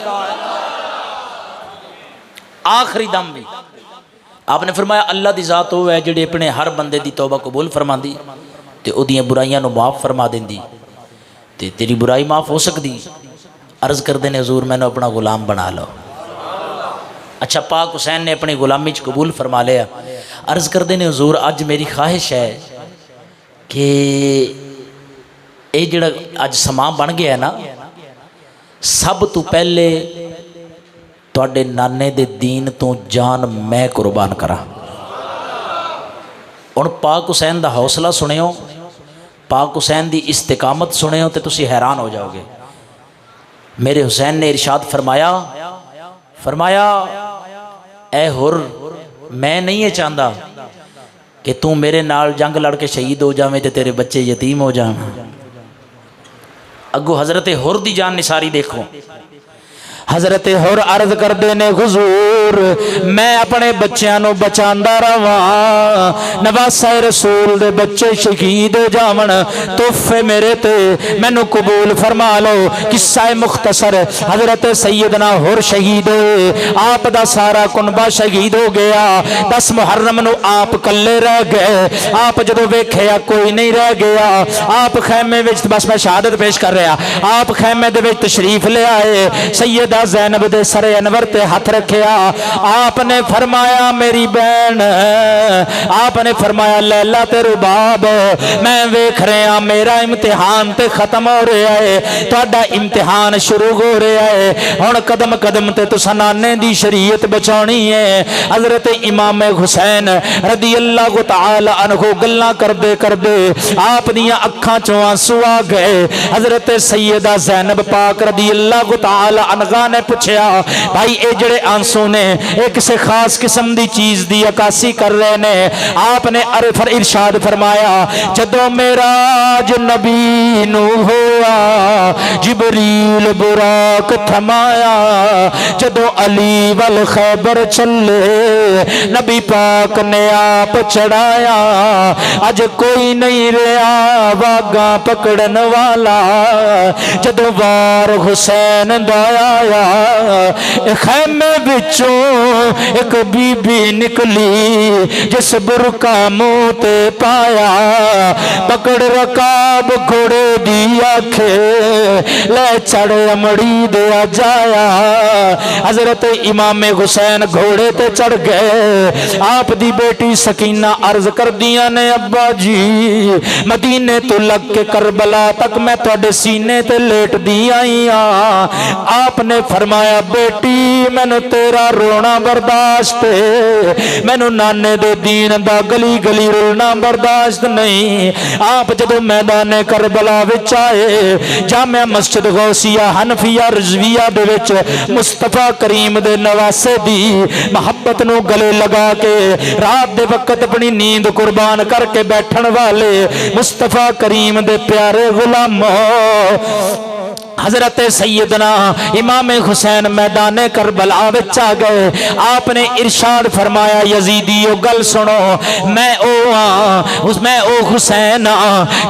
آخری دم بھی۔ آپ نے فرمایا اللہ دی ذات وہ ہے جڑی اپنے ہر بندے دی توبہ قبول فرماندی تے اودیاں برائیاں نو معاف فرما دیندی، تے تیری برائی معاف ہو سکتی۔ عرض کر دینے حضور میں نے اپنا غلام بنا لو۔ اچھا پاک حسین نے اپنی غلامی چ قبول فرما لیا۔ عرض کر دینے حضور اج میری خواہش ہے کہ اے جڑا اج سما بن گیا ہے نا، سب تو پہلے تواڈے نانے دے دین تو جان میں قربان کرا۔ ہن پاک حسین دا حوصلہ سنیو، پاک حسین دی استقامت سنے ہو تے تسی حیران ہو جاؤ گے۔ میرے حسین نے ارشاد فرمایا اے حر میں نہیں یہ چاہتا کہ تو میرے نال جنگ لڑ کے شہید ہو جاویں تے تیرے بچے یتیم ہو جان۔ اگو حضرت حر دی جان نثاری دیکھو۔ حضرت حر عرض کر دینے حضور میں اپنے بچیاں نو بچاندا رہواں، نواسہ رسول دے بچے شہید ہو جاون، تحفے میرے تے مینوں قبول فرما لو۔ قصہ مختصر حضرت سیدنا حر شہید ہوئے، آپ دا سارا کنبہ شہید ہو گیا، 10 محرم نو آپ کلے رہ گئے۔ آپ جدو ویکھیا کوئی نہیں رہ گیا، آپ خیمے وچ، بس میں شہادت پیش کر رہا، آپ خیمے دے وچ تشریف لے آئے، سیدہ زینب دے سر انور تے ہاتھ رکھیا، آپ نے فرمایا میری بہن، آپ نے فرمایا لیلا تے رباب میں ویکھ رہا میرا امتحان تے ختم ہو رہا ہے، تہاڈا امتحان شروع ہو رہا ہے، ہن قدم قدم تے تساں نانے دی شریعت بچانی ہے۔ حضرت امام حسین رضی اللہ تعالی عنہ گلاں کردے کردے آپ دیاں اکھاں چوں آنسو آ گئے۔ حضرت سیدہ زینب پاک رضی اللہ تعالی عنہا نے پوچھیا بھائی اے جڑے آنسو نے اے کسے خاص قسم دی چیز دی عکاسی کر رہے نے؟ آپ نے ارشاد فرمایا جدوں معراج نبی نو ہوا جبریل براق تھمایا، جدوں علی ول خیبر چلے نبی پاک نے آپ چڑھایا، اج کوئی نہیں رہا واگاں پکڑن والا، جدوں وار حسین دا آیا خیمے وچوں ایک بی بی نکلی جس برقع منہ تے پایا، پکڑ رکاب گھوڑے دی آکھے لے چڑھ امڑی دیا جایا۔ حضرت امام حسین گھوڑے تے چڑھ گئے، آپ دی بیٹی سکینہ عرض کر دیا نے ابا جی مدینے تو لگ کے کربلا تک میں تواڈے سینے تے لیٹ دی آئی ہاں۔ آپ نے فرمایا بیٹی مینوں تیرا رونا برداشت ہے، مینوں نانے دے دین دا گلی گلی رولنا برداشت نہیں۔ آپ جدو میدان کربلا وچ آئے جامع مسجد غوثیہ حنفیہ رضویہ دے وچ مصطفیٰ کریم دے نواسے دی محبت نو گلے لگا کے رات دے وقت اپنی نیند قربان کر کے بیٹھن والے مصطفیٰ کریم دے پیارے غلاموں حضرت سیدنا امام حسین میدان کربلا وچ آ گئے۔ آپ نے ارشاد فرمایا یزیدیو گل سنو، میں او حسین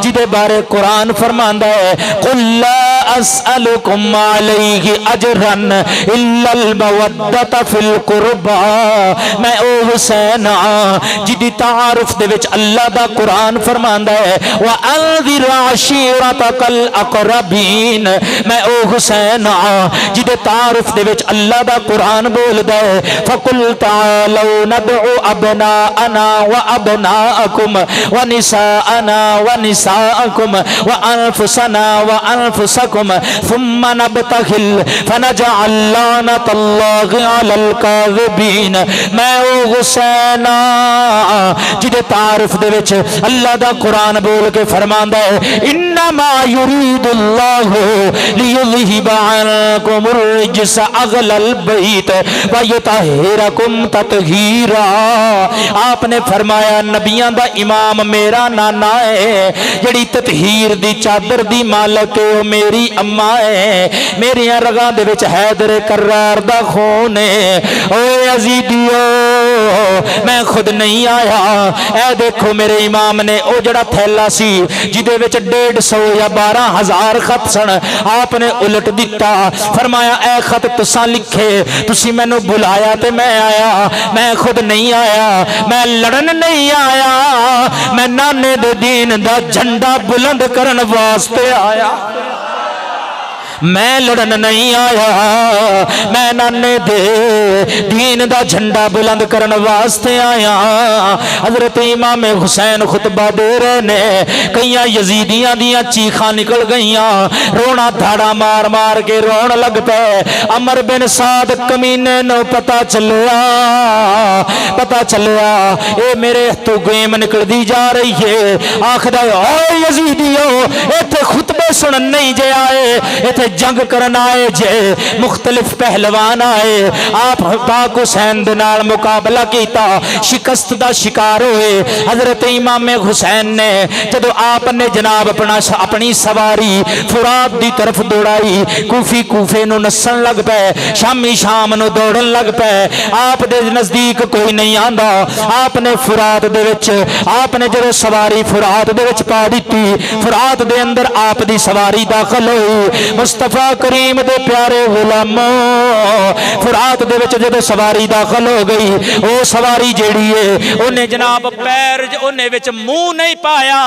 جدے بارے قرآن فرماندا ہے قل لا اسألکم علیہ اجرا الا المودۃ فی القربى، میں او حسین جدی تعارف دے وچ اللہ دا قرآن فرماندا ہے وانذر عشیرتک الاقربین، میں او حسین جدے تعارف دے وچ اللہ دا قرآن بولدا ہے فقل تعالوا ندعو ابناءنا وابناءکم ونساءنا ونساءکم وانفسنا وانفسکم ثم نبتہل فنجعل لعنت اللہ علی الکاذبین، میں او حسین جدے تعارف دے وچ اللہ دا قرآن بول کے فرماندا ہے انما یرید اللہ لیذہب عنکم الرجس اہل البیت ویطہرکم تطہیرا۔ آپ نے فرمایا نبیاں دا امام میرا نانا ہے، جڑی تطہیر دی چادر دی مالک ہے وہ میری اماں ہے، میری رگاں دے وچ حیدر کرار دا خون ہے۔ او یزیدیو میں خود نہیں آیا، اے دیکھو میرے امام نے او جڑا تھیلا سی جدے وچ 150 یا 12,000 خط سن آپ نے الٹ دیتا، فرمایا اے خط تساں لکھے تسی میں نو بلایا تے میں آیا، میں خود نہیں آیا، میں لڑن نہیں آیا، میں نانے دے دین دا جھنڈا بلند کرن واسطے آیا، میں لڑن نہیں آیا، میں نانے دے دین دا جھنڈا بلند کرن واسطے آیا۔ حضرت امام حسین خطبہ دے رہے نے، کئیاں یزیدیاں دیاں چیخاں نکل گئیاں، رونا دھاڑا مار مار کے رون لگ پے۔ عمر بن سعد کمینے نو پتہ چلیا اے میرے تو گیم نکل دی جا رہی ہے، آخدا اے یزیدیو ایتھے خطبے سنن نہیں جے آئے، ایتھے جنگ کرن آئے جے، مختلف پہلوان آئے، آپ پاک حسین دے نال مقابلہ کیتا، شکست دا شکار ہوئے۔ حضرت امام حسین نے جدو آپ نے جناب اپنی سواری فرات دی طرف دوڑائی، کوفے نو نسن لگ پے، شامی شام نو دوڑن لگ پے، آپ دے نزدیک کوئی نہیں آندا، آپ نے فرات دے وچ آپ نے جدو سواری فرات دے وچ پا دیتی، فرات دے اندر آپ دی سواری داخل ہوئی، مصطفی کریم دے پیارے غلاموں فرات دے وچ جدوں سواری داخل ہو گئی او سواری جیڑی ہے انہیں جناب پیر انہیں وچ منہ نہیں پایا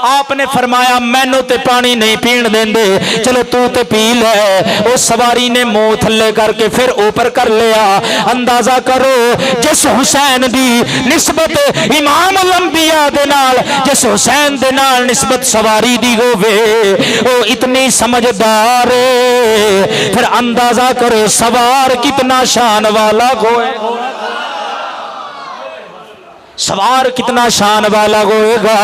آپ نے فرمایا مینوں تے پانی نہیں پین دیندے چلو تو تے پی لے او سواری نے منہ تھلے کر کے پھر اوپر کر لیا اندازہ کرو جس حسین دی نسبت امام الانبیاء دے نال جس حسین دے نال نسبت سواری دی ہووے او اتنی سمجھدار پھر اندازہ کرو سوار کتنا شان والا ہوئے سوار کتنا شان والا ہوئے گا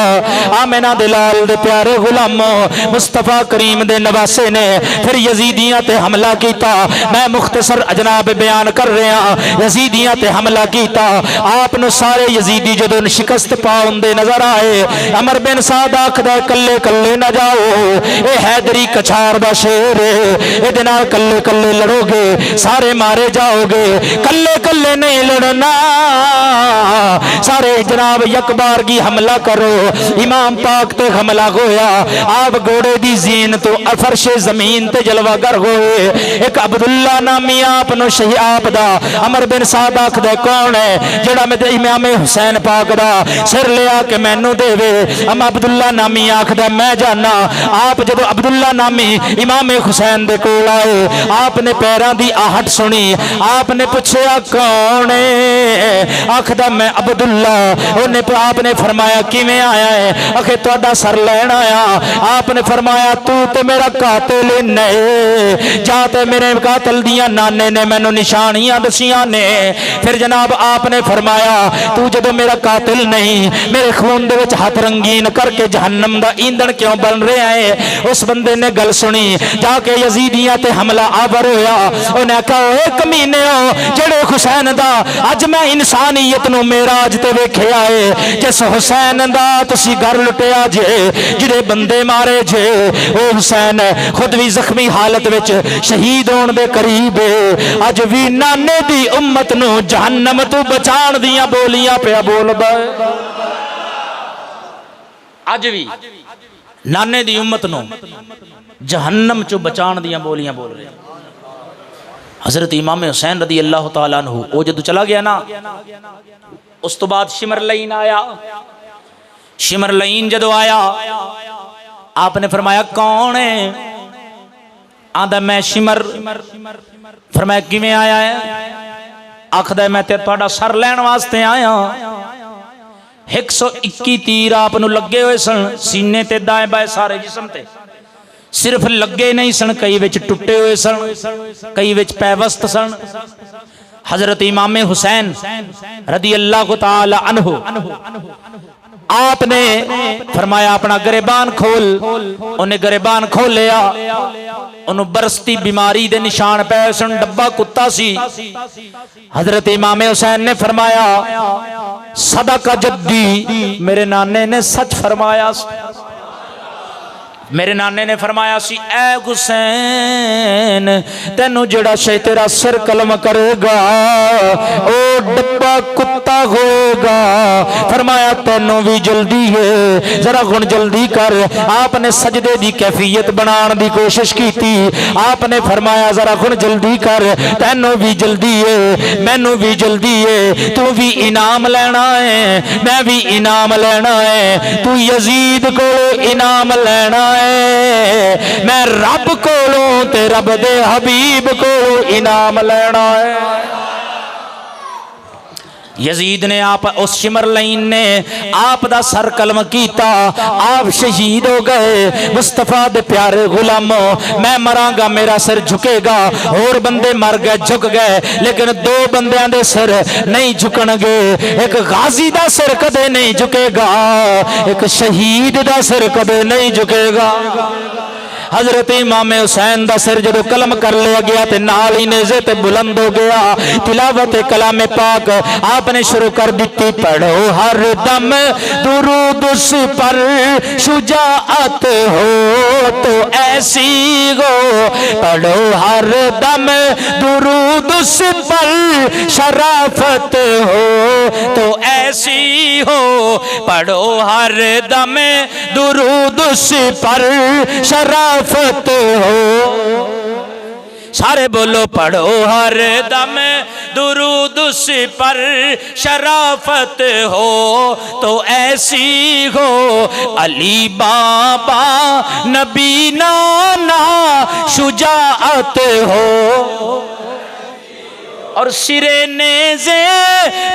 آمینہ دلال دے پیارے غلاموں مصطفیٰ کریم دے نواسے نے پھر یزیدیاں تے حملہ کیتا میں مختصر اجناب بیان کر رہے ہیں یزیدیاں تے حملہ کیتا آپ نے سارے یزیدی جدوں شکست پاؤن دے نظر آئے عمر بن سعد آکھدا کلے کلے نہ جاؤ اے حیدری کچھار دا شیر اے دے نال کلے کلے لڑو گے سارے مارے جاؤ گے کلے کلے نہیں لڑنا سارے جناب یک بارگی حملہ کرو امام پاک تے حملہ ہویا آپ گوڑے دی زین تو فرش زمین تے جلوہ گر ہوئے ایک عبداللہ نامی آپ نو شہی آپ دا عمر بن سعد آکھ دے کون ہے جڑا میں دے امام حسین پاک دا سر لیا کہ میں نو دے وے ام عبداللہ نامی آکھ دے میں جانا آپ جدو عبداللہ نامی امام حسین دے کول آئے آپ نے پیران دی آہٹ سنی آپ نے پوچھیا کون ہے آکھ دے میں عبداللہ انہیں آپ نے فرمایا کیویں آیا ہے اکھے توڑا سر لین آیا آپ نے فرمایا تو تے میرا قاتل نہیں جاتے میرے قاتل دیاں نانے نے میں نو نشانیاں دسیاں نے پھر جناب آپ نے فرمایا تو جدو میرا قاتل نہیں میرے خون دے وچ ہاتھ رنگین کر کے جہنم دا ایندھن کیوں بن رہے ہیں اس بندے نے گل سنی جا کے یزیدیاں تے حملہ آور ہویا انہیں کہا اے کمینے ہو جڑے حسین دا اج میں انسانیت نو میراج تے ویکھے آئے جس حسین دا تسی گھر لٹیا جے جڑے بندے مارے جے او حسین خود بھی زخمی حالت وچ شہید ہون دے قریب اج بھی نانے دی امت نو جہنم تو بچان دیاں بولیاں پہ بول دے اج بھی نانے دی امت نو جہنم چو بچان دیاں بولیاں بول رہے حضرت امام حسین رضی اللہ تعالیٰ عنہ او جدو چلا گیا نا اس تو بعد شمر لین آیا شمر لین جدو آیا آپ نے فرمایا کون ہے آدھا میں شمر فرمایا کیویں آیا ہے آکھدا میں تے تہاڈا سر لین واسطے آیا 121 تیر آپ نو لگے ہوئے سن سینے تے دائیں بائیں سارے جسم تے صرف لگے نہیں سن کئی وچ ٹوٹے ہوئے سن کئی وچ پیوست سن حضرت امام حسین رضی اللہ تعالی عنہ آپ نے فرمایا اپنا گریبان کھول انہیں گریبان کھول لیا انہوں برستی بیماری دے نشان پہ سن ڈبا کتا سی حضرت امام حسین نے فرمایا صدقہ جدی میرے نانے نے سچ فرمایا میرے نانے نے فرمایا سی اے حسین تینو جڑا شے تیرا سر کلم کرے گا او ڈبا کتا ہوگا فرمایا تینو بھی جلدی ہے ذرا گن جلدی کر آپ نے سجدے دی کیفیت بنان دی کوشش کی تھی آپ نے فرمایا ذرا گن جلدی کر تینو بھی جلدی ہے مینو بھی جلدی ہے تو بھی انعام لینا ہے میں بھی انعام لینا ہے تو یزید کو انعام لینا ہے میں رب کولوں تے رب دے حبیب کو انعام لینا ہے یزید نے آپ اس شمر لین نے آپ دا سر کلم کیتا آپ شہید ہو گئے مصطفیٰ دے پیارے غلاموں میں مراں گا میرا سر جھکے گا اور بندے مر گئے جھک گئے لیکن دو بندیاں دے سر نہیں جھکن گے ایک غازی دا سر کدے نہیں جھکے گا ایک شہید دا سر کدے نہیں جھکے گا حضرت امام حسین دا سر جدو کلم کر لیا گیا تے نال ہی نیزے تے بلند ہو گیا تلاوت کلام پاک آپ نے شروع کر دیتی پڑھو ہر دم درود اس پر شجاعت ہو تو ایسی ہو پڑھو ہر دم درود اس پر شرافت ہو تو ایسی ہو پڑھو ہر دم درود اس پر شرافت ہو سارے بولو پڑھو ہر دم درود اس پر شرافت ہو تو ایسی ہو علی بابا نبی نانا شجاعت ہو اور سرے نیزے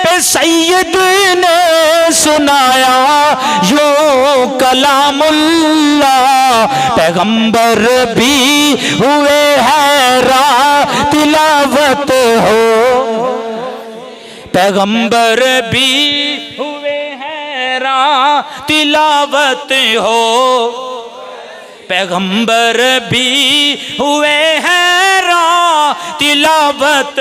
پہ سید نے سنایا یوں کلام اللہ پیغمبر بھی ہوئے حیران تلاوت ہو پیغمبر بھی ہوئے حیران تلاوت ہو پیغمبر بھی ہوئے حیران تلاوت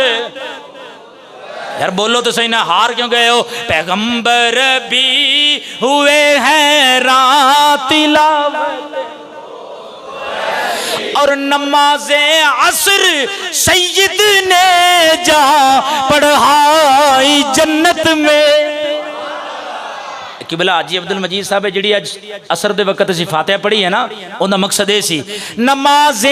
یار بولو تو صحیح نہ ہار کیوں گئے ہو پیغمبر بھی ہوئے حیران تلاوت اور نماز عصر سید نے جا پڑھائی جنت میں قبلہ حاجی عبد المجید صاحب جڑی اج عصر دے وقت اسی فاتحہ پڑھی ہے نا ان دا مقصد یہ سی نماز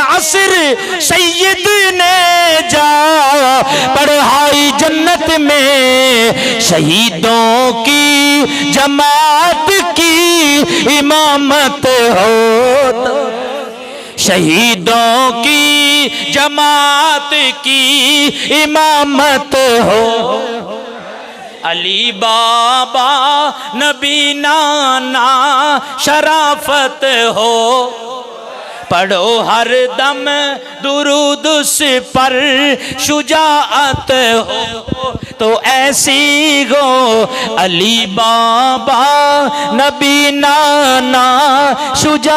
عصر سید نے جا پڑھائی جنت میں شہیدوں کی جماعت کی امامت ہو شہیدوں کی جماعت کی امامت ہو علی بابا نبی نانا شرافت ہو پڑھو ہر دم درود اس پر شجاعت ہو تو ایسی ہو علی بابا نبی نانا شجاعت